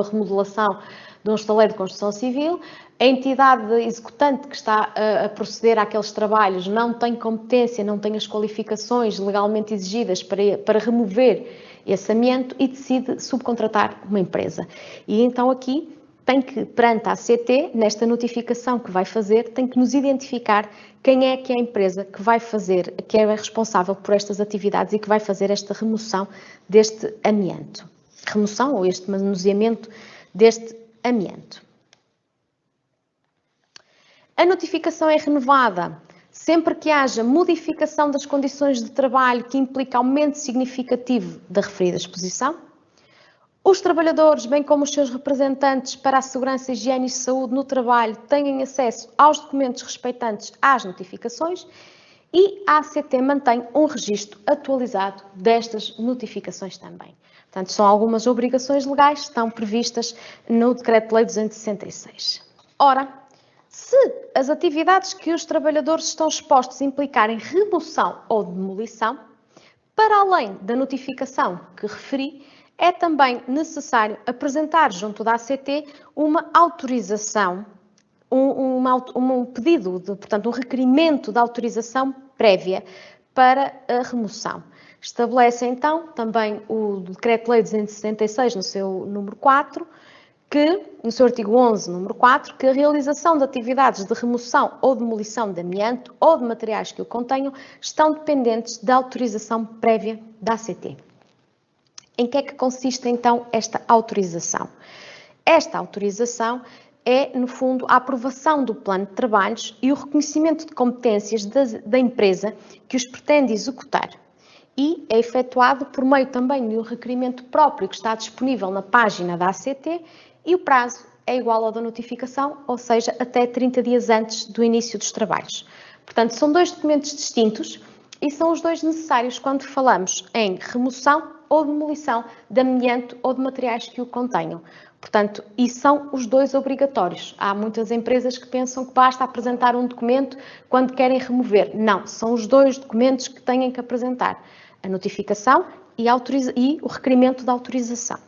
remodelação de um estaleiro de construção civil. A entidade executante que está a proceder àqueles trabalhos não tem competência, não tem as qualificações legalmente exigidas para remover esse amianto e decide subcontratar uma empresa. E então aqui tem que, perante a ACT, nesta notificação que vai fazer, tem que nos identificar quem é que é a empresa que vai fazer, que é responsável por estas atividades e que vai fazer esta remoção deste amianto. Remoção ou este manuseamento deste amianto. A notificação é renovada sempre que haja modificação das condições de trabalho que implica aumento significativo da referida exposição. Os trabalhadores, bem como os seus representantes para a segurança, higiene e saúde no trabalho, têm acesso aos documentos respeitantes às notificações e a ACT mantém um registro atualizado destas notificações também. Portanto, são algumas obrigações legais que estão previstas no Decreto-Lei 266. Ora, se as atividades que os trabalhadores estão expostos implicarem remoção ou demolição, para além da notificação que referi, é também necessário apresentar junto da ACT uma autorização, um pedido, portanto, um requerimento de autorização prévia para a remoção. Estabelece então também o Decreto-Lei 276 no seu número 4, no seu artigo 11, número 4, que a realização de atividades de remoção ou demolição de amianto ou de materiais que o contenham estão dependentes da autorização prévia da ACT. Em que é que consiste então esta autorização? Esta autorização é, no fundo, a aprovação do plano de trabalhos e o reconhecimento de competências da empresa que os pretende executar. E é efetuado por meio também de um requerimento próprio que está disponível na página da ACT e o prazo é igual ao da notificação, ou seja, até 30 dias antes do início dos trabalhos. Portanto, são dois documentos distintos e são os dois necessários quando falamos em remoção ou demolição de amianto ou de materiais que o contenham. Portanto, e são os dois obrigatórios. Há muitas empresas que pensam que basta apresentar um documento quando querem remover. Não, são os dois documentos que têm que apresentar. A notificação e o requerimento de autorização.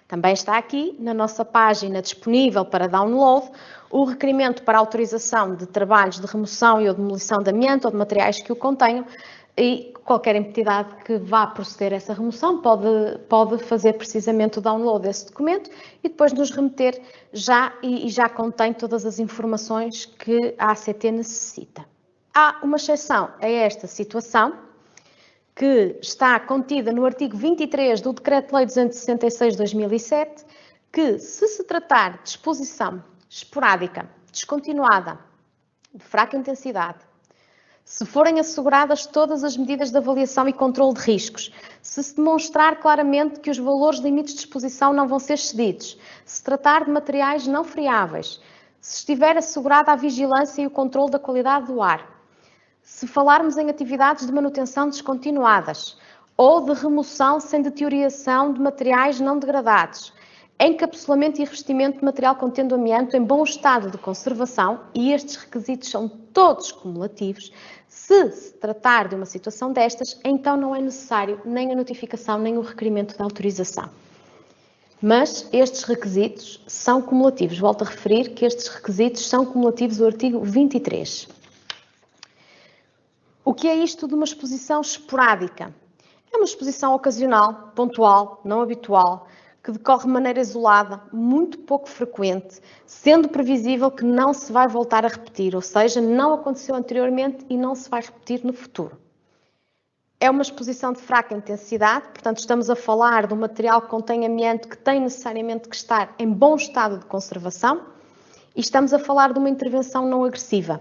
Também está aqui na nossa página disponível para download o requerimento para autorização de trabalhos de remoção e ou demolição de amianto ou de materiais que o contenham e qualquer entidade que vá proceder a essa remoção pode fazer precisamente o download desse documento e depois nos remeter já contém todas as informações que a ACT necessita. Há uma exceção a esta situação que está contida no artigo 23 do Decreto-Lei 266 de 2007, que se tratar de exposição esporádica, descontinuada, de fraca intensidade, se forem asseguradas todas as medidas de avaliação e controle de riscos, se demonstrar claramente que os valores limites de exposição não vão ser excedidos, se tratar de materiais não friáveis, se estiver assegurada a vigilância e o controle da qualidade do ar, se falarmos em atividades de manutenção descontinuadas ou de remoção sem deterioração de materiais não degradados, encapsulamento e revestimento de material contendo amianto em bom estado de conservação, e estes requisitos são todos cumulativos, se tratar de uma situação destas, então não é necessário nem a notificação nem o requerimento de autorização. Mas estes requisitos são cumulativos. Volto a referir que estes requisitos são cumulativos do artigo 23. O que é isto de uma exposição esporádica? É uma exposição ocasional, pontual, não habitual, que decorre de maneira isolada, muito pouco frequente, sendo previsível que não se vai voltar a repetir, ou seja, não aconteceu anteriormente e não se vai repetir no futuro. É uma exposição de fraca intensidade, portanto estamos a falar de um material que contém amianto que tem necessariamente que estar em bom estado de conservação e estamos a falar de uma intervenção não agressiva.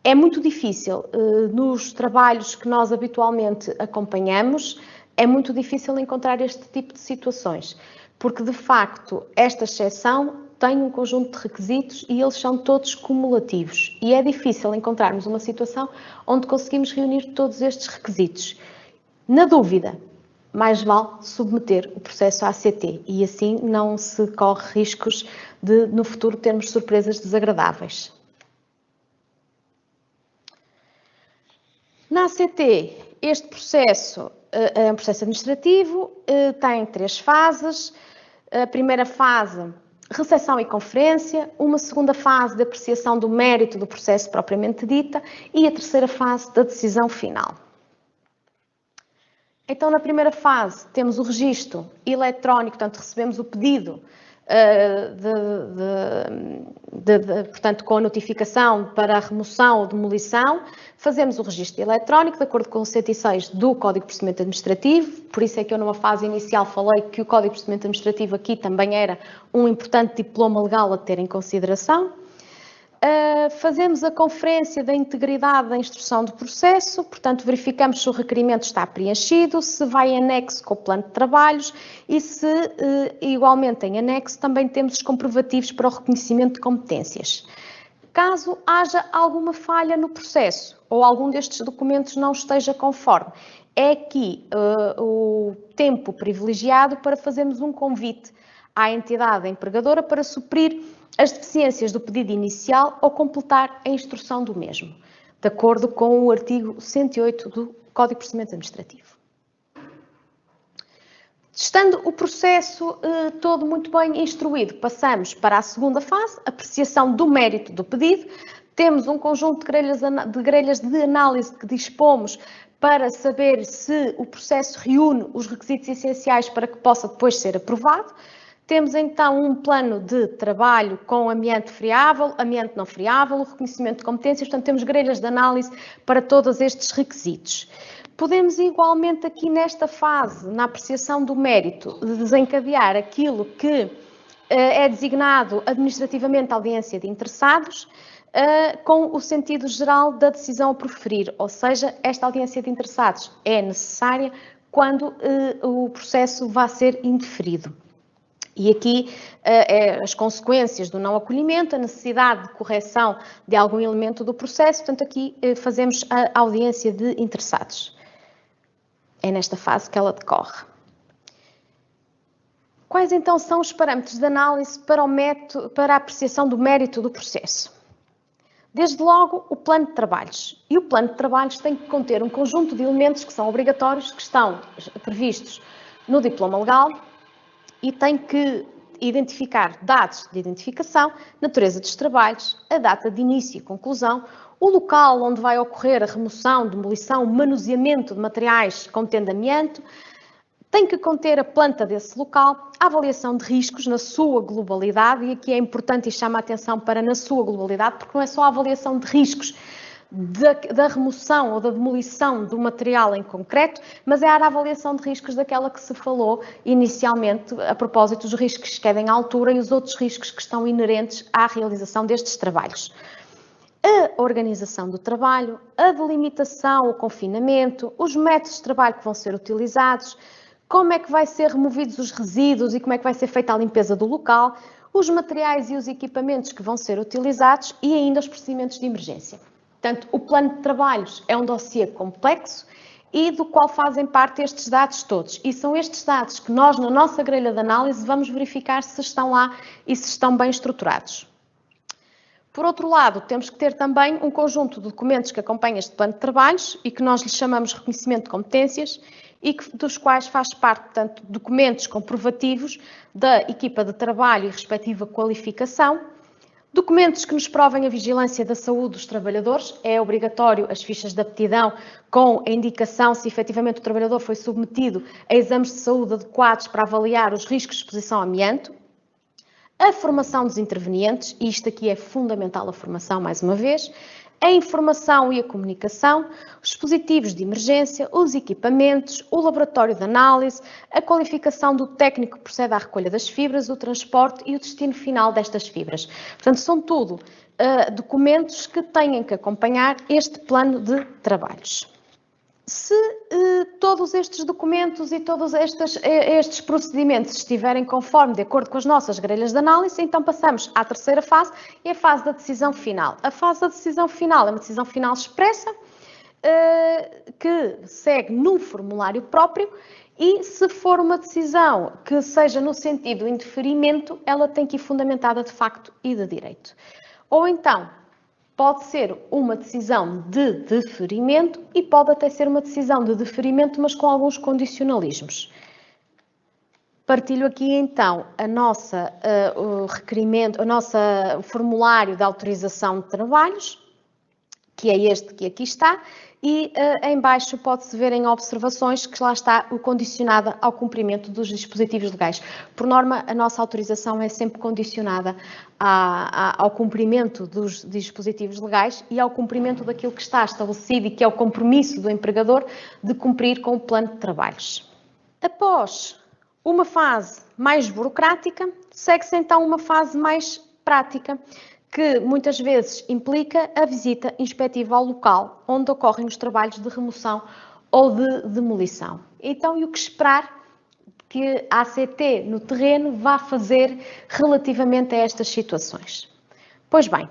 É muito difícil, nos trabalhos que nós habitualmente acompanhamos, é muito difícil encontrar este tipo de situações, porque de facto esta exceção tem um conjunto de requisitos e eles são todos cumulativos e é difícil encontrarmos uma situação onde conseguimos reunir todos estes requisitos. Na dúvida, mais vale submeter o processo à ACT e assim não se corre riscos de no futuro termos surpresas desagradáveis. Na ACT, este processo é um processo administrativo, tem 3 fases. A primeira fase, recepção e conferência. Uma segunda fase de apreciação do mérito do processo propriamente dita. E a terceira fase da decisão final. Então, na primeira fase, temos o registro eletrónico, portanto, recebemos o pedido portanto, com a notificação para a remoção ou demolição, fazemos o registro eletrónico de acordo com o 106 do Código de Procedimento Administrativo, por isso é que eu numa fase inicial falei que o Código de Procedimento Administrativo aqui também era um importante diploma legal a ter em consideração. Fazemos a conferência da integridade da instrução do processo, portanto verificamos se o requerimento está preenchido, se vai em anexo com o plano de trabalhos e se igualmente em anexo também temos os comprovativos para o reconhecimento de competências. Caso haja alguma falha no processo ou algum destes documentos não esteja conforme, é aqui o tempo privilegiado para fazermos um convite à entidade empregadora para suprir as deficiências do pedido inicial ou completar a instrução do mesmo, de acordo com o artigo 108 do Código de Procedimento Administrativo. Estando o processo todo muito bem instruído, passamos para a segunda fase, apreciação do mérito do pedido. Temos um conjunto de grelhas de análise que dispomos para saber se o processo reúne os requisitos essenciais para que possa depois ser aprovado. Temos então um plano de trabalho com amianto friável, amianto não friável, o reconhecimento de competências, portanto temos grelhas de análise para todos estes requisitos. Podemos igualmente aqui nesta fase, na apreciação do mérito, desencadear aquilo que é designado administrativamente audiência de interessados, com o sentido geral da decisão a proferir, ou seja, esta audiência de interessados é necessária quando o processo vai ser indeferido. E aqui as consequências do não acolhimento, a necessidade de correção de algum elemento do processo, portanto aqui fazemos a audiência de interessados. É nesta fase que ela decorre. Quais então são os parâmetros de análise para a apreciação do mérito do processo? Desde logo o plano de trabalhos. E o plano de trabalhos tem que conter um conjunto de elementos que são obrigatórios, que estão previstos no diploma legal, e tem que identificar dados de identificação, natureza dos trabalhos, a data de início e conclusão, o local onde vai ocorrer a remoção, demolição, manuseamento de materiais contendo amianto, tem que conter a planta desse local, a avaliação de riscos na sua globalidade, e aqui é importante e chama a atenção para na sua globalidade, porque não é só a avaliação de riscos da remoção ou da demolição do material em concreto, mas é a avaliação de riscos daquela que se falou inicialmente, a propósito dos riscos que quedem à altura e os outros riscos que estão inerentes à realização destes trabalhos. A organização do trabalho, a delimitação, o confinamento, os métodos de trabalho que vão ser utilizados, como é que vai ser removidos os resíduos e como é que vai ser feita a limpeza do local, os materiais e os equipamentos que vão ser utilizados e ainda os procedimentos de emergência. Portanto, o plano de trabalhos é um dossiê complexo e do qual fazem parte estes dados todos. E são estes dados que nós, na nossa grelha de análise, vamos verificar se estão lá e se estão bem estruturados. Por outro lado, temos que ter também um conjunto de documentos que acompanham este plano de trabalhos e que nós lhe chamamos reconhecimento de competências e dos quais faz parte, portanto, documentos comprovativos da equipa de trabalho e respectiva qualificação, documentos que nos provem a vigilância da saúde dos trabalhadores, é obrigatório as fichas de aptidão com a indicação se efetivamente o trabalhador foi submetido a exames de saúde adequados para avaliar os riscos de exposição ao amianto, a formação dos intervenientes, e isto aqui é fundamental a formação mais uma vez, a informação e a comunicação, os dispositivos de emergência, os equipamentos, o laboratório de análise, a qualificação do técnico que procede à recolha das fibras, o transporte e o destino final destas fibras. Portanto, são tudo documentos que têm que acompanhar este plano de trabalhos. Se todos estes documentos e todos estes procedimentos estiverem conforme, de acordo com as nossas grelhas de análise, então passamos à terceira fase, e a fase da decisão final. A fase da decisão final é uma decisão final expressa, que segue no formulário próprio, e se for uma decisão que seja no sentido indeferimento, ela tem que ir fundamentada de facto e de direito. Ou então, pode ser uma decisão de deferimento e pode até ser uma decisão de deferimento, mas com alguns condicionalismos. Partilho aqui então o requerimento, o formulário de autorização de trabalhos, que é este que aqui está, e em baixo pode-se ver em observações que lá está o condicionada ao cumprimento dos dispositivos legais. Por norma, a nossa autorização é sempre condicionada ao cumprimento dos dispositivos legais e ao cumprimento daquilo que está estabelecido e que é o compromisso do empregador de cumprir com o plano de trabalhos. Após uma fase mais burocrática, segue-se então uma fase mais prática, que muitas vezes implica a visita inspectiva ao local onde ocorrem os trabalhos de remoção ou de demolição. Então, e o que esperar que a ACT no terreno vá fazer relativamente a estas situações? Pois bem,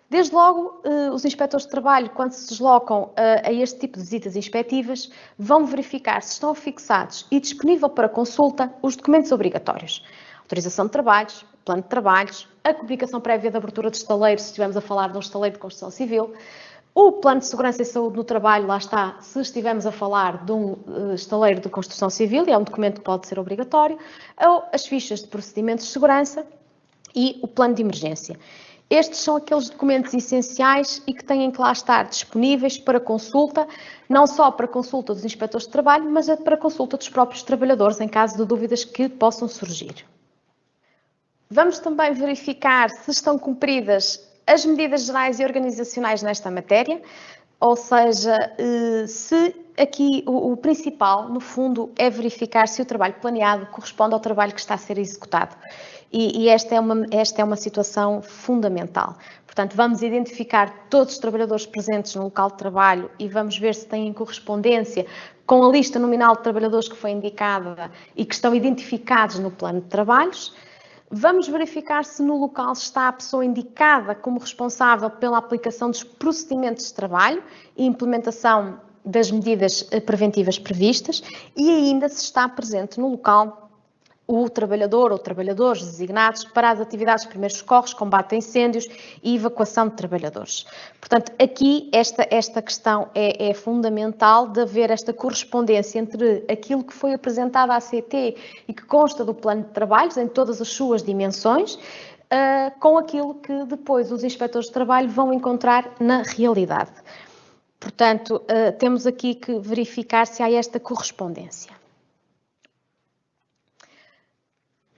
desde logo, os inspectores de trabalho, quando se deslocam a este tipo de visitas inspectivas, vão verificar se estão fixados e disponível para consulta os documentos obrigatórios. Autorização de trabalhos, plano de trabalhos, a comunicação prévia de abertura de estaleiro, se estivermos a falar de um estaleiro de construção civil, o plano de segurança e saúde no trabalho, lá está, se estivermos a falar de um estaleiro de construção civil, e é um documento que pode ser obrigatório, ou as fichas de procedimentos de segurança e o plano de emergência. Estes são aqueles documentos essenciais e que têm que lá estar disponíveis para consulta, não só para consulta dos inspectores de trabalho, mas para consulta dos próprios trabalhadores, em caso de dúvidas que possam surgir. Vamos também verificar se estão cumpridas as medidas gerais e organizacionais nesta matéria, ou seja, se aqui o principal, no fundo, é verificar se o trabalho planeado corresponde ao trabalho que está a ser executado. E esta é uma situação fundamental. Portanto, vamos identificar todos os trabalhadores presentes no local de trabalho e vamos ver se têm correspondência com a lista nominal de trabalhadores que foi indicada e que estão identificados no plano de trabalhos. Vamos verificar se no local está a pessoa indicada como responsável pela aplicação dos procedimentos de trabalho e implementação das medidas preventivas previstas e ainda se está presente no local o trabalhador ou trabalhadores designados para as atividades de primeiros socorros, combate a incêndios e evacuação de trabalhadores. Portanto, aqui esta questão é fundamental de haver esta correspondência entre aquilo que foi apresentado à ACT e que consta do plano de trabalhos em todas as suas dimensões, com aquilo que depois os inspectores de trabalho vão encontrar na realidade. Portanto, temos aqui que verificar se há esta correspondência.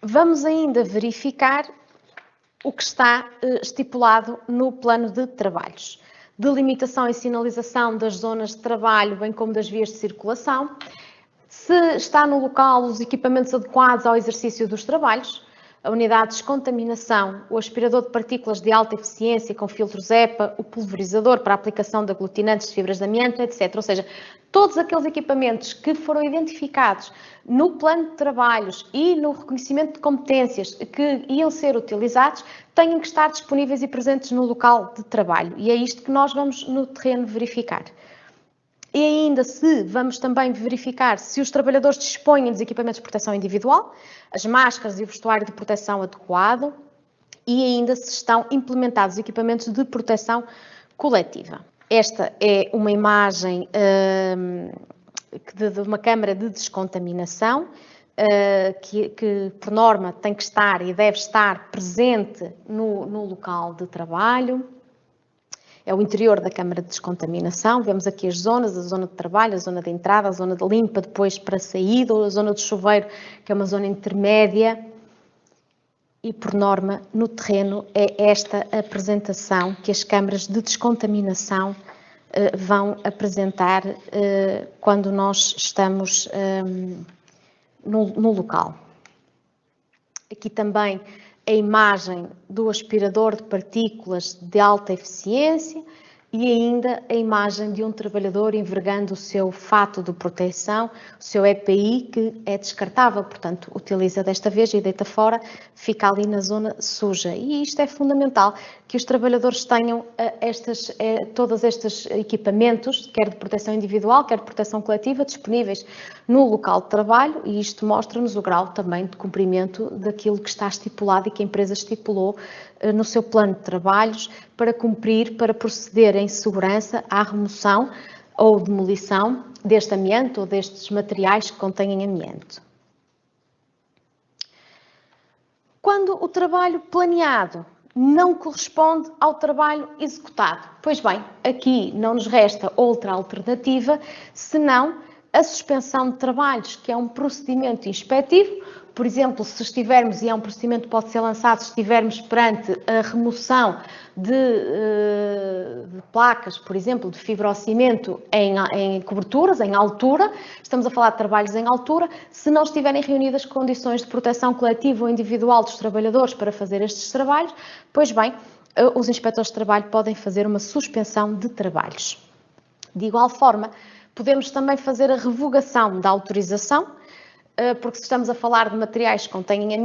Vamos ainda verificar o que está estipulado no plano de trabalhos. delimitação e sinalização das zonas de trabalho, bem como das vias de circulação, se está no local os equipamentos adequados ao exercício dos trabalhos, a unidade de descontaminação, o aspirador de partículas de alta eficiência com filtros EPA, o pulverizador para a aplicação de aglutinantes de fibras de amianto, etc. Ou seja, todos aqueles equipamentos que foram identificados no plano de trabalhos e no reconhecimento de competências que iam ser utilizados, têm que estar disponíveis e presentes no local de trabalho. E é isto que nós vamos no terreno verificar. E ainda vamos também verificar se os trabalhadores dispõem dos equipamentos de proteção individual, as máscaras e o vestuário de proteção adequado e ainda se estão implementados equipamentos de proteção coletiva. Esta é uma imagem de uma câmara de descontaminação que, por norma, tem que estar e deve estar presente no local de trabalho. É o interior da câmara de descontaminação, vemos aqui as zonas, a zona de trabalho, a zona de entrada, a zona de limpa depois para saída, ou a zona de chuveiro, que é uma zona intermédia. E, por norma, no terreno é esta apresentação que as câmaras de descontaminação vão apresentar quando nós estamos no local. Aqui também a imagem do aspirador de partículas de alta eficiência e ainda a imagem de um trabalhador envergando o seu fato de proteção, o seu EPI, que é descartável, portanto, utiliza desta vez e deita fora, fica ali na zona suja. E isto é fundamental, que os trabalhadores tenham todos estes equipamentos, quer de proteção individual, quer de proteção coletiva, disponíveis no local de trabalho, e isto mostra-nos o grau também de cumprimento daquilo que está estipulado e que a empresa estipulou no seu plano de trabalhos para cumprir, para proceder em segurança à remoção ou demolição deste amianto ou destes materiais que contêm amianto. Quando o trabalho planeado não corresponde ao trabalho executado, pois bem, aqui não nos resta outra alternativa senão a suspensão de trabalhos, que é um procedimento inspectivo. Por exemplo, se estivermos, e é um procedimento que pode ser lançado, se estivermos perante a remoção de placas, por exemplo, de fibrocimento em coberturas, em altura, estamos a falar de trabalhos em altura, se não estiverem reunidas condições de proteção coletiva ou individual dos trabalhadores para fazer estes trabalhos, pois bem, os inspectores de trabalho podem fazer uma suspensão de trabalhos. De igual forma, podemos também fazer a revogação da autorização, porque se estamos a falar de materiais que contêm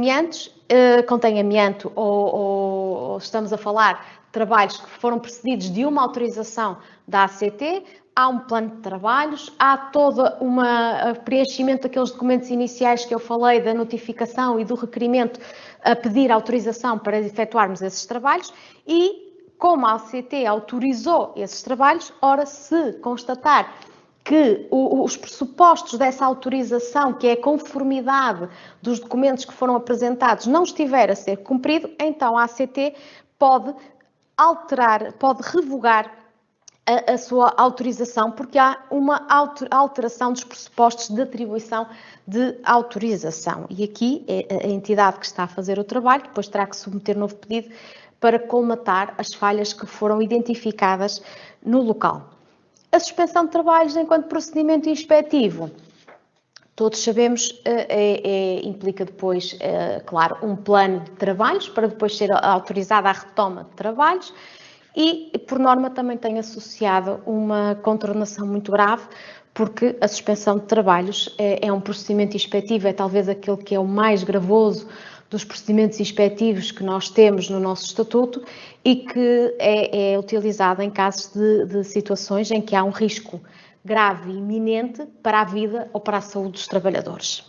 amianto ou estamos a falar de trabalhos que foram precedidos de uma autorização da ACT, há um plano de trabalhos, há todo preenchimento daqueles documentos iniciais que eu falei, da notificação e do requerimento a pedir autorização para efetuarmos esses trabalhos e, como a ACT autorizou esses trabalhos, ora, se constatar que os pressupostos dessa autorização, que é a conformidade dos documentos que foram apresentados, não estiver a ser cumprido, então a ACT pode revogar a sua autorização, porque há uma alteração dos pressupostos de atribuição de autorização. E aqui é a entidade que está a fazer o trabalho, depois terá que submeter novo pedido para colmatar as falhas que foram identificadas no local. A suspensão de trabalhos enquanto procedimento inspectivo, todos sabemos, implica depois, claro, um plano de trabalhos para depois ser autorizada a retoma de trabalhos e, por norma, também tem associado uma contornação muito grave, porque a suspensão de trabalhos é um procedimento inspectivo, é talvez aquele que é o mais gravoso dos procedimentos inspectivos que nós temos no nosso estatuto e que é utilizado em casos de situações em que há um risco grave e iminente para a vida ou para a saúde dos trabalhadores.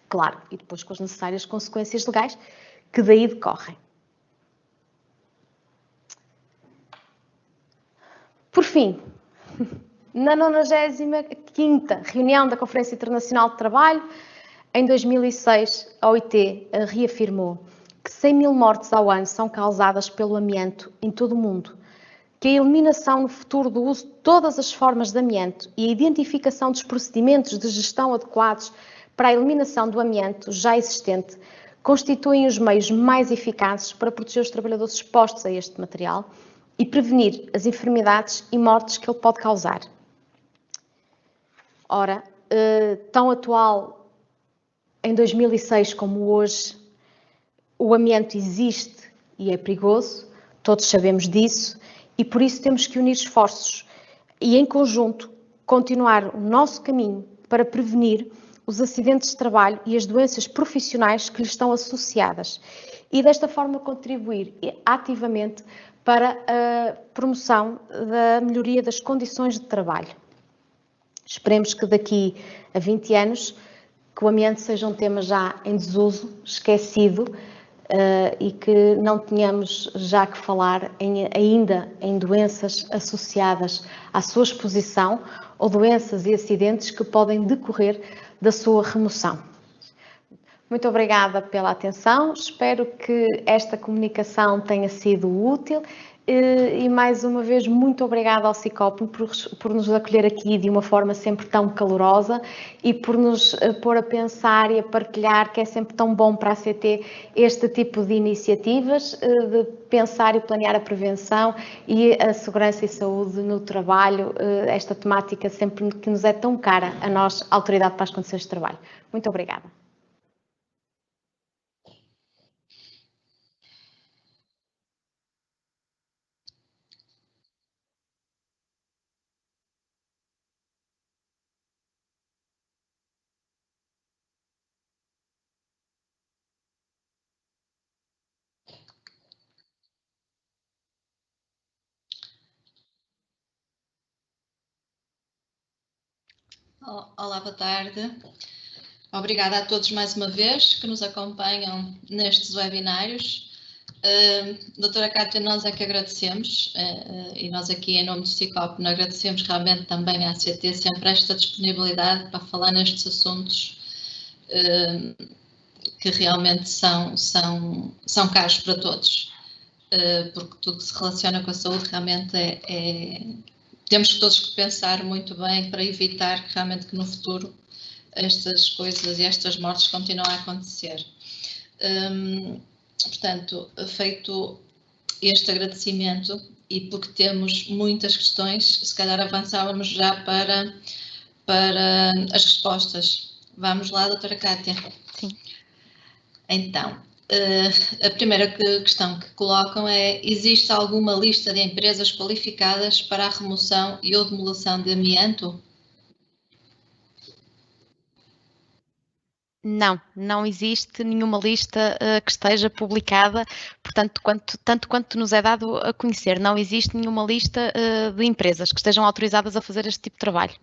Claro, e depois com as necessárias consequências legais que daí decorrem. Por fim, na 95ª reunião da Conferência Internacional de Trabalho, em 2006, a OIT reafirmou que 100.000 mortes ao ano são causadas pelo amianto em todo o mundo, que a eliminação no futuro do uso de todas as formas de amianto e a identificação dos procedimentos de gestão adequados para a eliminação do amianto já existente constituem os meios mais eficazes para proteger os trabalhadores expostos a este material e prevenir as enfermidades e mortes que ele pode causar. Ora, tão atual em 2006 como hoje, o amianto existe e é perigoso, todos sabemos disso, e por isso temos que unir esforços e, em conjunto, continuar o nosso caminho para prevenir os acidentes de trabalho e as doenças profissionais que lhes estão associadas e, desta forma, contribuir ativamente para a promoção da melhoria das condições de trabalho. Esperemos que daqui a 20 anos que o amianto seja um tema já em desuso, esquecido, e que não tenhamos já que falar ainda em doenças associadas à sua exposição ou doenças e acidentes que podem decorrer da sua remoção. Muito obrigada pela atenção, espero que esta comunicação tenha sido útil e mais uma vez muito obrigada ao SICOPME por nos acolher aqui de uma forma sempre tão calorosa e por nos pôr a pensar e a partilhar, que é sempre tão bom para a ACT este tipo de iniciativas, de pensar e planear a prevenção e a segurança e saúde no trabalho, esta temática sempre que nos é tão cara a nós, a Autoridade para as Condições de Trabalho. Muito obrigada. Olá, boa tarde. Obrigada a todos mais uma vez que nos acompanham nestes webinários. Doutora Cátia, nós é que agradecemos e nós aqui em nome do SICOPME agradecemos realmente também à ACT sempre esta disponibilidade para falar nestes assuntos que realmente são caros para todos, porque tudo que se relaciona com a saúde realmente temos todos que pensar muito bem para evitar realmente que no futuro estas coisas e estas mortes continuem a acontecer. Portanto, feito este agradecimento e porque temos muitas questões, se calhar avançávamos já para as respostas. Vamos lá, doutora Cátia? Sim. Então, a primeira questão que colocam é: existe alguma lista de empresas qualificadas para a remoção e ou demolição de amianto? Não existe nenhuma lista que esteja publicada, portanto, tanto quanto nos é dado a conhecer, não existe nenhuma lista de empresas que estejam autorizadas a fazer este tipo de trabalho.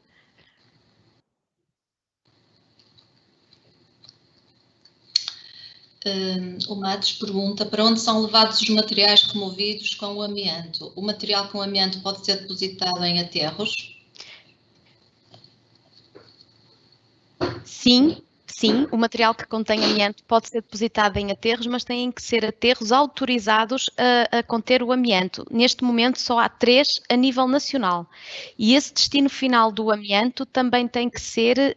O Matos pergunta: para onde são levados os materiais removidos com o amianto? O material com amianto pode ser depositado em aterros? Sim, o material que contém amianto pode ser depositado em aterros, mas têm que ser aterros autorizados a conter o amianto. Neste momento só há 3 a nível nacional. E esse destino final do amianto também tem que ser,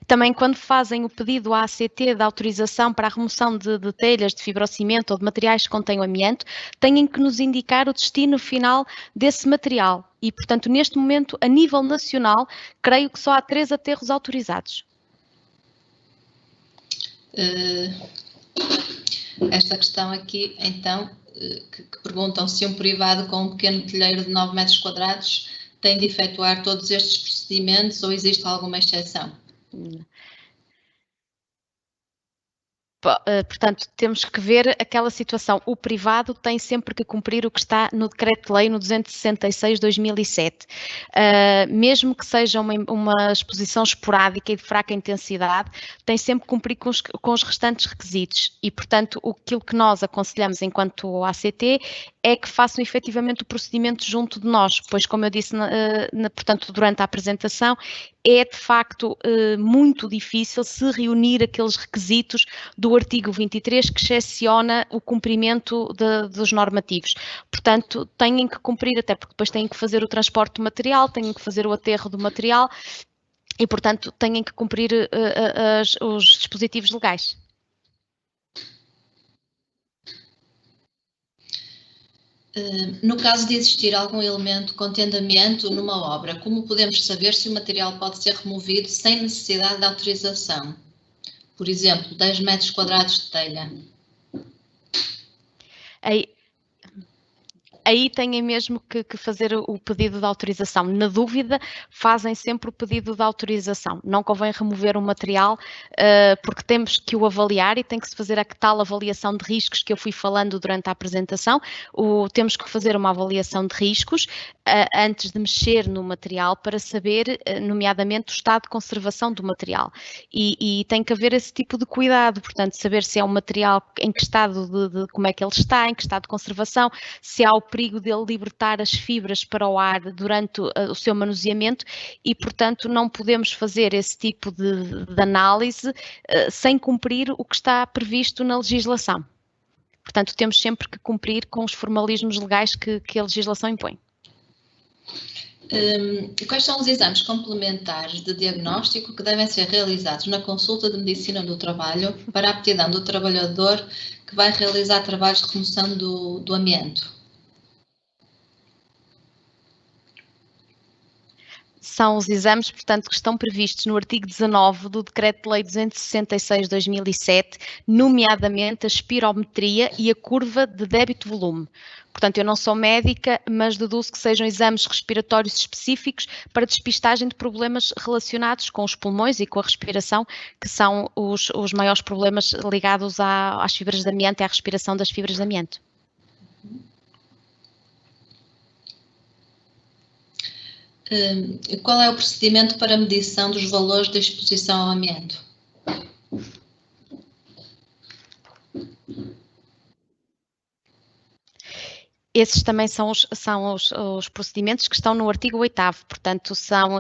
também quando fazem o pedido à ACT de autorização para a remoção de telhas, de fibrocimento ou de materiais que contêm o amianto, têm que nos indicar o destino final desse material. E, portanto, neste momento, a nível nacional, creio que só há 3 aterros autorizados. Esta questão aqui, então, que perguntam se um privado com um pequeno telheiro de 9 metros quadrados tem de efetuar todos estes procedimentos ou existe alguma exceção? Portanto, temos que ver aquela situação. O privado tem sempre que cumprir o que está no Decreto-Lei no 266/2007. Mesmo que seja uma exposição esporádica e de fraca intensidade, tem sempre que cumprir com os restantes requisitos. E, portanto, aquilo que nós aconselhamos enquanto ACT é que façam efetivamente o procedimento junto de nós, pois, como eu disse, portanto, durante a apresentação, é de facto muito difícil se reunir aqueles requisitos do artigo 23 que excepciona o cumprimento dos normativos. Portanto, têm que cumprir, até porque depois têm que fazer o transporte do material, têm que fazer o aterro do material e, portanto, têm que cumprir os dispositivos legais. No caso de existir algum elemento contendo amianto numa obra, como podemos saber se o material pode ser removido sem necessidade de autorização? Por exemplo, 10 metros quadrados de telha. Aí têm mesmo que fazer o pedido de autorização. Na dúvida, fazem sempre o pedido de autorização. Não convém remover o material, porque temos que o avaliar e tem que se fazer a tal avaliação de riscos que eu fui falando durante a apresentação. Temos que fazer uma avaliação de riscos antes de mexer no material para saber, nomeadamente, o estado de conservação do material. E tem que haver esse tipo de cuidado, portanto, saber se é um material, em que estado como é que ele está, em que estado de conservação, se há o perigo dele libertar as fibras para o ar durante o seu manuseamento e, portanto, não podemos fazer esse tipo de análise sem cumprir o que está previsto na legislação. Portanto, temos sempre que cumprir com os formalismos legais que a legislação impõe. Quais são os exames complementares de diagnóstico que devem ser realizados na consulta de medicina do trabalho para a aptidão do trabalhador que vai realizar trabalhos de remoção do amianto? São os exames, portanto, que estão previstos no artigo 19 do Decreto-Lei 266/2007, nomeadamente a espirometria e a curva de débito-volume. Portanto, eu não sou médica, mas deduzo que sejam exames respiratórios específicos para despistagem de problemas relacionados com os pulmões e com a respiração, que são os maiores problemas ligados às fibras de amianto e à respiração das fibras de amianto. Qual é o procedimento para a medição dos valores de exposição ao amianto? Esses também são os procedimentos que estão no artigo 8º, portanto, são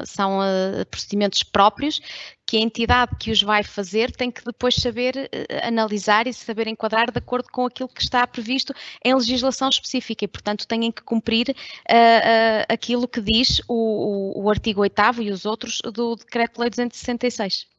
procedimentos próprios que a entidade que os vai fazer tem que depois saber analisar e saber enquadrar de acordo com aquilo que está previsto em legislação específica e, portanto, têm que cumprir aquilo que diz o artigo 8º e os outros do Decreto-Lei 266.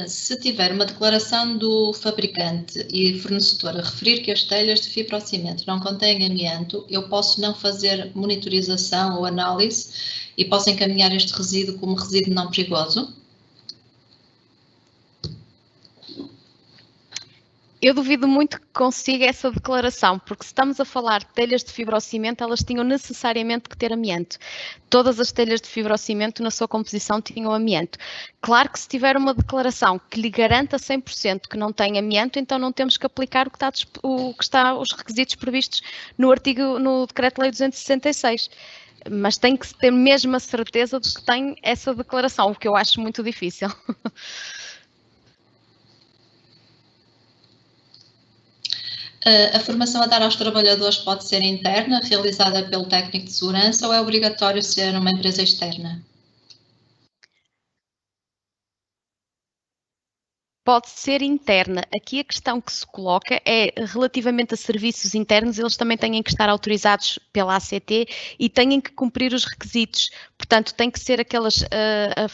Se tiver uma declaração do fabricante e fornecedor a referir que as telhas de fibrocimento não contêm amianto, eu posso não fazer monitorização ou análise e posso encaminhar este resíduo como resíduo não perigoso? Eu duvido muito que consiga essa declaração, porque se estamos a falar de telhas de fibrocimento, elas tinham necessariamente que ter amianto. Todas as telhas de fibrocimento na sua composição tinham amianto. Claro que se tiver uma declaração que lhe garanta 100% que não tem amianto, então não temos que aplicar os requisitos previstos no Decreto-Lei 266. Mas tem que ter mesmo a certeza de que tem essa declaração, o que eu acho muito difícil. A formação a dar aos trabalhadores pode ser interna, realizada pelo técnico de segurança, ou é obrigatório ser uma empresa externa? Pode ser interna. Aqui a questão que se coloca é relativamente a serviços internos, eles também têm que estar autorizados pela ACT e têm que cumprir os requisitos. Portanto, tem que ser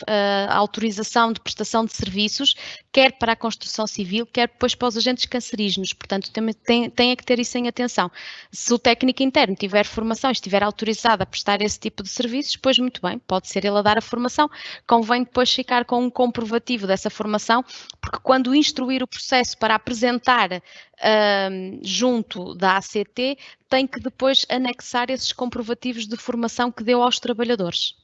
a autorização de prestação de serviços, quer para a construção civil, quer depois para os agentes cancerígenos. Portanto, tem que ter isso em atenção. Se o técnico interno tiver formação e estiver autorizado a prestar esse tipo de serviços, pois muito bem, pode ser ele a dar a formação. Convém depois ficar com um comprovativo dessa formação, porque quando instruir o processo para apresentar junto da ACT, tem que depois anexar esses comprovativos de formação que deu aos trabalhadores.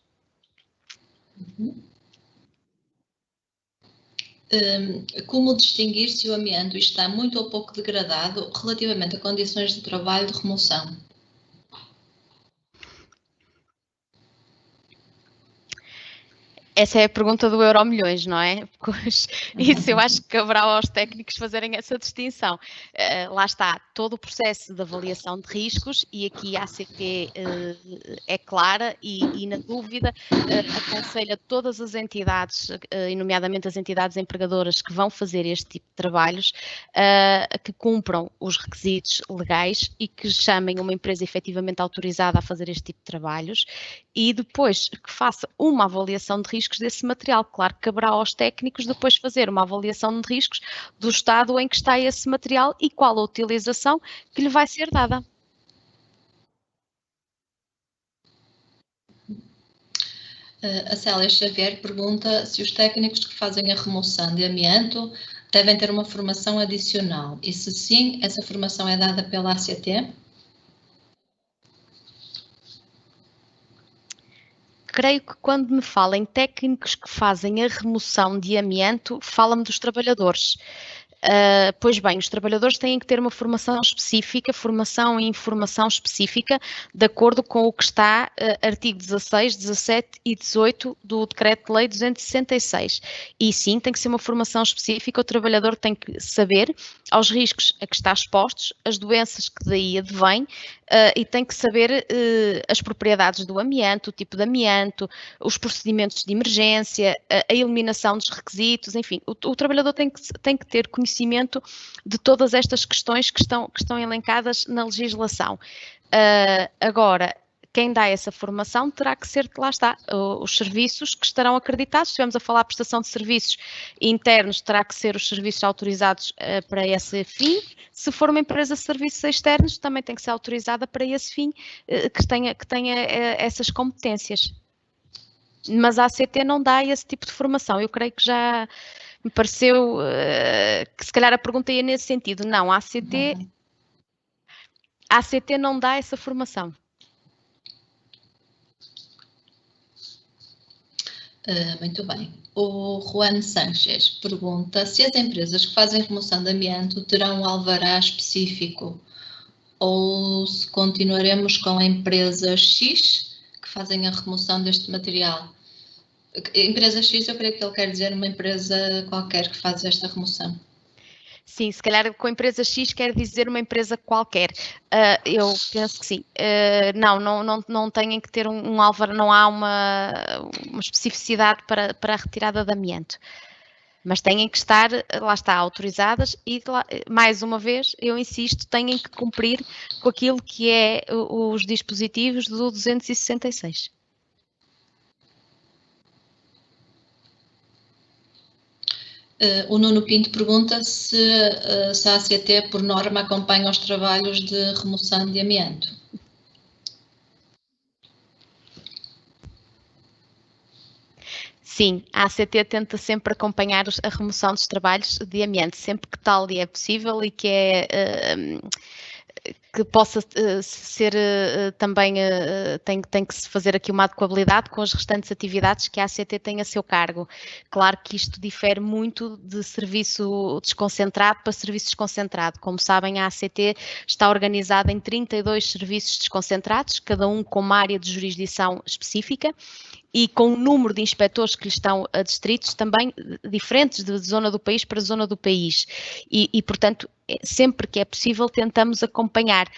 Como distinguir se o amianto está muito ou pouco degradado relativamente a condições de trabalho de remoção? Essa é a pergunta do Euromilhões, não é? Pois, isso eu acho que caberá aos técnicos fazerem essa distinção. Lá está, todo o processo de avaliação de riscos e aqui a ACT é clara e na dúvida aconselha todas as entidades, e nomeadamente as entidades empregadoras que vão fazer este tipo de trabalhos, que cumpram os requisitos legais e que chamem uma empresa efetivamente autorizada a fazer este tipo de trabalhos e depois que faça uma avaliação de riscos riscos desse material. Claro que caberá aos técnicos depois fazer uma avaliação de riscos do estado em que está esse material e qual a utilização que lhe vai ser dada. A Célia Xavier pergunta se os técnicos que fazem a remoção de amianto devem ter uma formação adicional e, se sim, essa formação é dada pela ACT? Creio que quando me fala em técnicos que fazem a remoção de amianto, fala-me dos trabalhadores. Pois bem, os trabalhadores têm que ter uma formação específica, formação e informação específica, de acordo com o que está artigo 16, 17 e 18 do Decreto-Lei 266. E sim, tem que ser uma formação específica, o trabalhador tem que saber aos riscos a que está expostos, as doenças que daí advêm, e tem que saber as propriedades do amianto, o tipo de amianto, os procedimentos de emergência, a eliminação dos requisitos, enfim, o trabalhador tem que ter conhecimento de todas estas questões que estão elencadas na legislação. Agora, quem dá essa formação terá que ser, lá está, os serviços que estarão acreditados. Se estivermos a falar de prestação de serviços internos, terá que ser os serviços autorizados para esse fim. Se for uma empresa de serviços externos, também tem que ser autorizada para esse fim, que tenha essas competências. Mas a ACT não dá esse tipo de formação. Eu creio que já me pareceu que se calhar a pergunta ia nesse sentido. Não, a ACT não dá essa formação. Muito bem. O Juan Sanchez pergunta se as empresas que fazem remoção de amianto terão um alvará específico ou se continuaremos com a empresa X que fazem a remoção deste material. Empresa X, eu creio que ele quer dizer uma empresa qualquer que faz esta remoção. Sim, se calhar com a empresa X quer dizer uma empresa qualquer. Eu penso que sim. Não têm que ter um alvará, não há uma especificidade para a retirada de amianto. Mas têm que estar, lá está, autorizadas e, mais uma vez, eu insisto, têm que cumprir com aquilo que é os dispositivos do 266. O Nuno Pinto pergunta se a ACT, por norma, acompanha os trabalhos de remoção de amianto. Sim, a ACT tenta sempre acompanhar a remoção dos trabalhos de amianto, sempre que tal é possível e que possa ser também, tem que se fazer aqui uma adequabilidade com as restantes atividades que a ACT tem a seu cargo. Claro que isto difere muito de serviço desconcentrado para serviço desconcentrado. Como sabem, a ACT está organizada em 32 serviços desconcentrados, cada um com uma área de jurisdição específica, e com um número de inspectores que lhe estão adstritos também diferentes de zona do país para zona do país. E portanto, sempre que é possível, tentamos acompanhar.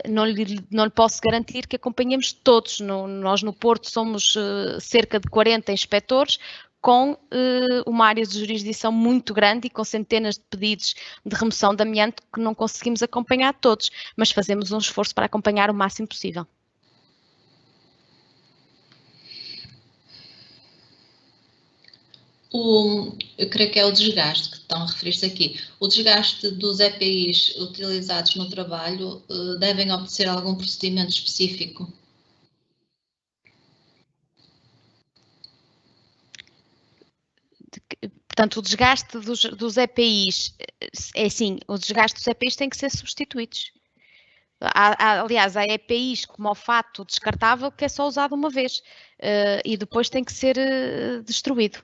Não lhe posso garantir que acompanhemos todos. Nós no Porto somos cerca de 40 inspectores, com uma área de jurisdição muito grande e com centenas de pedidos de remoção de amianto que não conseguimos acompanhar todos, mas fazemos um esforço para acompanhar o máximo possível. Eu creio que é o desgaste que estão a referir-se aqui. O desgaste dos EPIs utilizados no trabalho devem obedecer a algum procedimento específico? Portanto, o desgaste dos EPIs, é assim, o desgaste dos EPIs tem que ser substituídos. Aliás, há EPIs como o fato descartável que é só usado uma vez e depois tem que ser destruído.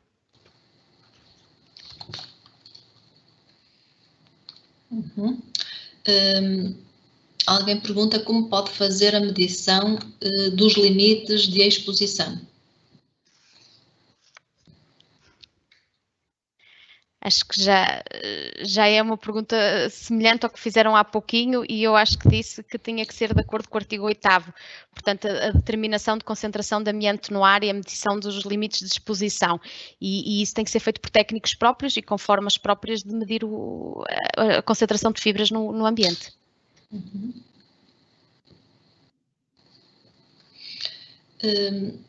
Alguém pergunta como pode fazer a medição dos limites de exposição. Acho que já é uma pergunta semelhante ao que fizeram há pouquinho e eu acho que disse que tinha que ser de acordo com o artigo 8º. Portanto, a determinação de concentração de amianto no ar e a medição dos limites de exposição. E isso tem que ser feito por técnicos próprios e com formas próprias de medir a concentração de fibras no ambiente.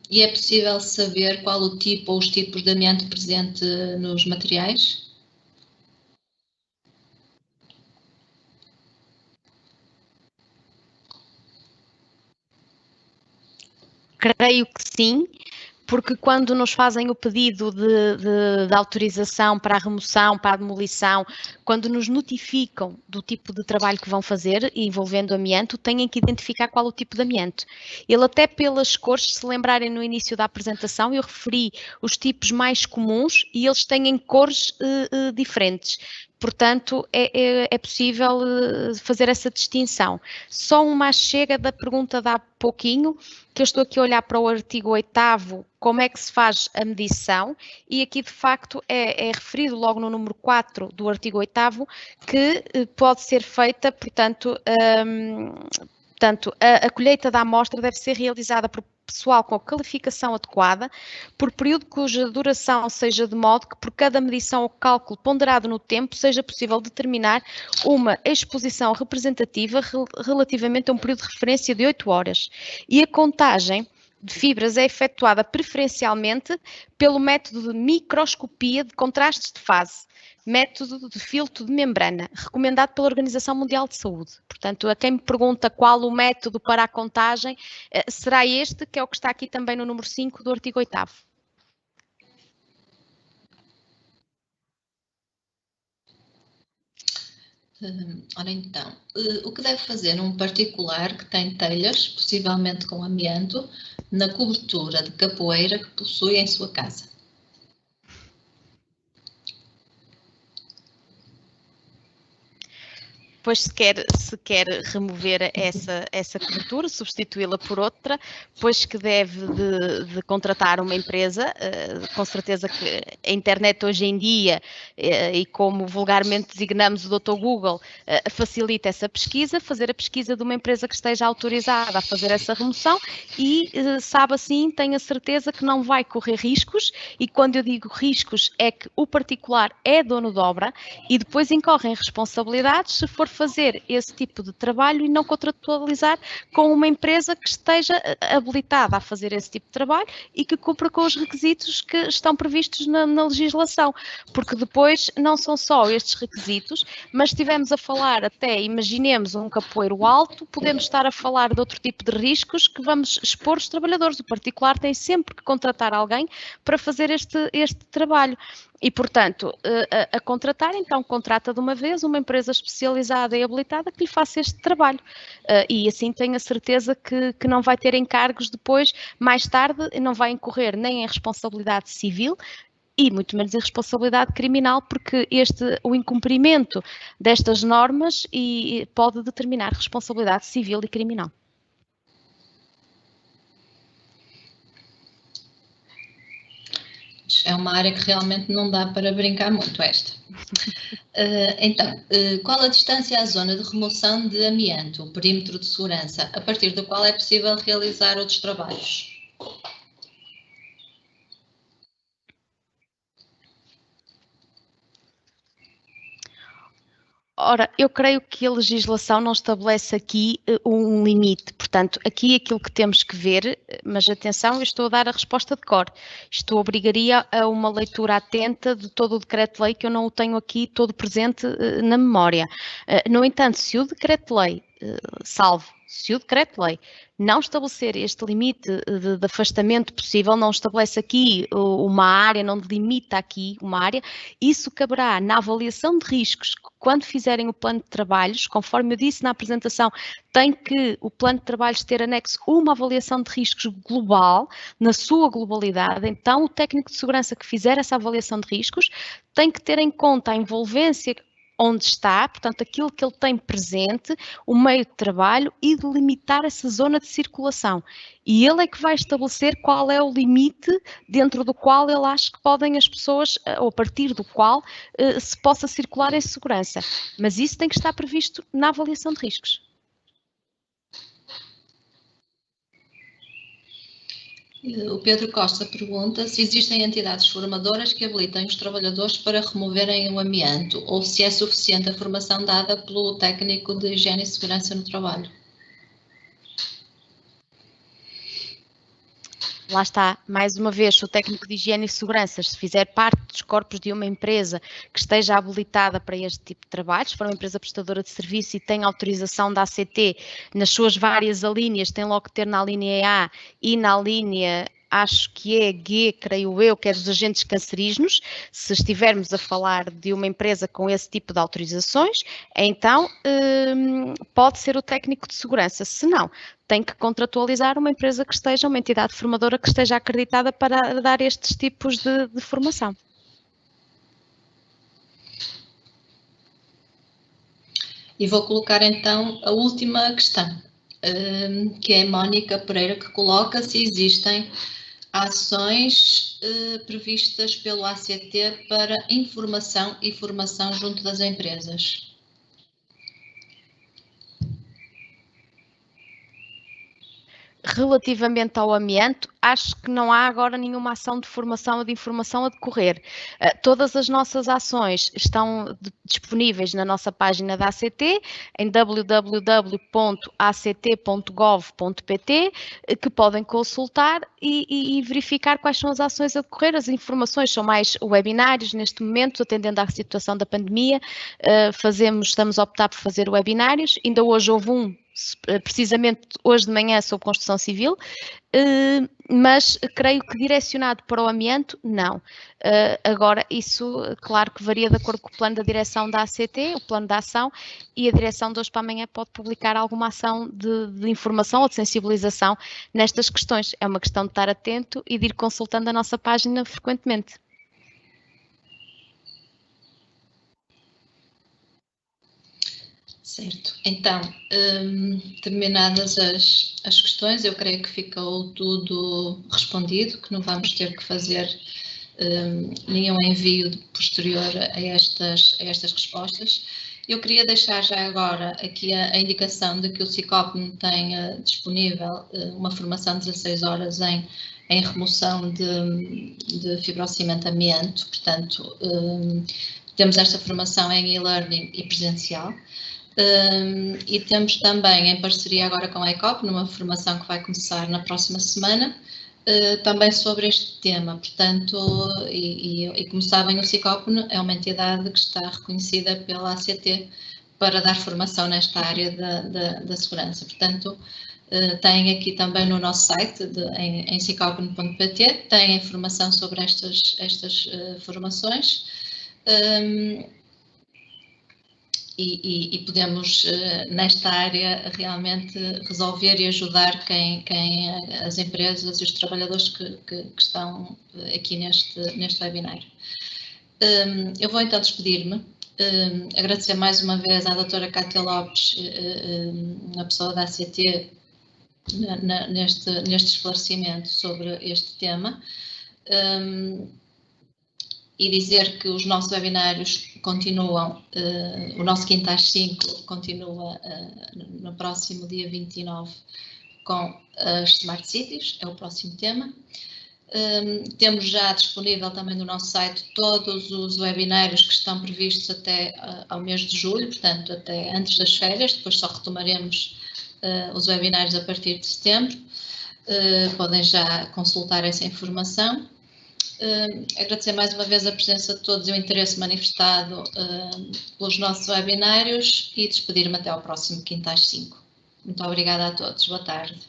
E é possível saber qual o tipo ou os tipos de amianto presente nos materiais? Creio que sim, porque quando nos fazem o pedido de autorização para a remoção, para a demolição, quando nos notificam do tipo de trabalho que vão fazer, envolvendo amianto, têm que identificar qual o tipo de amianto. Ele até pelas cores, se lembrarem no início da apresentação, eu referi os tipos mais comuns e eles têm cores diferentes. Portanto, é possível fazer essa distinção. Só uma chega da pergunta de há pouquinho, que eu estou aqui a olhar para o artigo 8º, como é que se faz a medição, e aqui de facto é referido logo no número 4 do artigo 8º, que pode ser feita, portanto, a colheita da amostra deve ser realizada por pessoal com a qualificação adequada, por período cuja duração seja de modo que por cada medição ou cálculo ponderado no tempo seja possível determinar uma exposição representativa relativamente a um período de referência de 8 horas. E a contagem de fibras é efetuada preferencialmente pelo método de microscopia de contrastes de fase, método de filtro de membrana, recomendado pela Organização Mundial de Saúde. Portanto, a quem me pergunta qual o método para a contagem, será este, que é o que está aqui também no número 5 do artigo 8º. Ora então, o que deve fazer um particular que tem telhas, possivelmente com amianto, na cobertura de capoeira que possui em sua casa? Pois se quer remover essa cobertura, substituí-la por outra, pois que deve de contratar uma empresa, com certeza que a internet hoje em dia, e como vulgarmente designamos o Dr. Google, facilita essa pesquisa, fazer a pesquisa de uma empresa que esteja autorizada a fazer essa remoção e sabe assim, tenha certeza que não vai correr riscos, e quando eu digo riscos é que o particular é dono de obra e depois incorre em responsabilidades se for fazer esse tipo de trabalho e não contratualizar com uma empresa que esteja habilitada a fazer esse tipo de trabalho e que cumpra com os requisitos que estão previstos na legislação, porque depois não são só estes requisitos, mas se estivermos a falar até, imaginemos um capoeiro alto, podemos estar a falar de outro tipo de riscos que vamos expor os trabalhadores. O particular tem sempre que contratar alguém para fazer este trabalho. E, portanto, a contratar, então, contrata de uma vez uma empresa especializada e habilitada que lhe faça este trabalho. E assim tenho a certeza que não vai ter encargos depois, mais tarde, não vai incorrer nem em responsabilidade civil e muito menos em responsabilidade criminal, porque o incumprimento destas normas pode determinar responsabilidade civil e criminal. É uma área que realmente não dá para brincar muito, esta. Então, qual a distância à zona de remoção de amianto, o perímetro de segurança, a partir do qual é possível realizar outros trabalhos? Ora, eu creio que a legislação não estabelece aqui um limite, portanto, aqui aquilo que temos que ver, mas atenção, eu estou a dar a resposta de cor, isto obrigaria a uma leitura atenta de todo o decreto-lei, que eu não o tenho aqui todo presente na memória. No entanto, se o decreto-lei, se o decreto-lei não estabelecer este limite de afastamento possível, não estabelece aqui uma área, não delimita aqui uma área, isso caberá na avaliação de riscos. Quando fizerem o plano de trabalhos, conforme eu disse na apresentação, tem que o plano de trabalhos ter anexo uma avaliação de riscos global, na sua globalidade. Então, o técnico de segurança que fizer essa avaliação de riscos tem que ter em conta a envolvência onde está, portanto, aquilo que ele tem presente, o meio de trabalho e delimitar essa zona de circulação. E ele é que vai estabelecer qual é o limite dentro do qual ele acha que podem as pessoas, ou a partir do qual se possa circular em segurança. Mas isso tem que estar previsto na avaliação de riscos. O Pedro Costa pergunta se existem entidades formadoras que habilitem os trabalhadores para removerem o amianto ou se é suficiente a formação dada pelo técnico de higiene e segurança no trabalho. lá está, mais uma vez, se o técnico de higiene e segurança se fizer parte dos corpos de uma empresa que esteja habilitada para este tipo de trabalhos, se for uma empresa prestadora de serviço e tem autorização da ACT nas suas várias alíneas, tem logo que ter na linha A e na linha, acho que é G, creio eu, que é dos agentes cancerígenos. Se estivermos a falar de uma empresa com esse tipo de autorizações, então pode ser o técnico de segurança. Se não, tem que contratualizar uma empresa que esteja, uma entidade formadora que esteja acreditada para dar estes tipos de formação. E vou colocar então a última questão, que é a Mónica Pereira, que coloca se existem ações previstas pelo ACT para informação e formação junto das empresas. Relativamente ao amianto, acho que não há agora nenhuma ação de formação ou de informação a decorrer. Todas as nossas ações estão disponíveis na nossa página da ACT, em www.act.gov.pt, que podem consultar e verificar quais são as ações a decorrer. As informações são mais webinários neste momento, atendendo à situação da pandemia. Estamos a optar por fazer webinários. Ainda hoje houve um, precisamente hoje de manhã, sobre construção civil, mas creio que direcionado para o amianto, não. Agora, isso, claro que varia de acordo com o plano da direção da ACT, o plano de ação, e a direção de hoje para amanhã pode publicar alguma ação de informação ou de sensibilização nestas questões. É uma questão de estar atento e de ir consultando a nossa página frequentemente. Certo. Então, terminadas as questões, eu creio que ficou tudo respondido, que não vamos ter que fazer nenhum envio posterior a estas respostas. Eu queria deixar já agora aqui a indicação de que o SICOPN tem disponível uma formação de 16 horas em remoção de fibrocimento amianto, portanto, temos esta formação em e-learning e presencial. E temos também, em parceria agora com a ECOP, numa formação que vai começar na próxima semana, também sobre este tema. Portanto, e como sabem, o SICOPN é uma entidade que está reconhecida pela ACT para dar formação nesta área da segurança. Portanto, tem aqui também no nosso site, em sicopn.pt, tem informação sobre estas formações. E podemos, nesta área, realmente resolver e ajudar as empresas e os trabalhadores que estão aqui neste webinário. Eu vou então despedir-me, agradecer mais uma vez à doutora Cátia Lopes, na pessoa da ACT, neste esclarecimento sobre este tema. E dizer que os nossos webinários continuam, o nosso Quinta às 5 continua no próximo dia 29 com as Smart Cities, é o próximo tema. Temos já disponível também no nosso site todos os webinários que estão previstos até ao mês de julho, portanto até antes das férias, depois só retomaremos os webinários a partir de setembro. Podem já consultar essa informação. Agradecer mais uma vez a presença de todos e o interesse manifestado pelos nossos webinários e despedir-me até ao próximo Quinta às 5. Muito obrigada a todos. Boa tarde.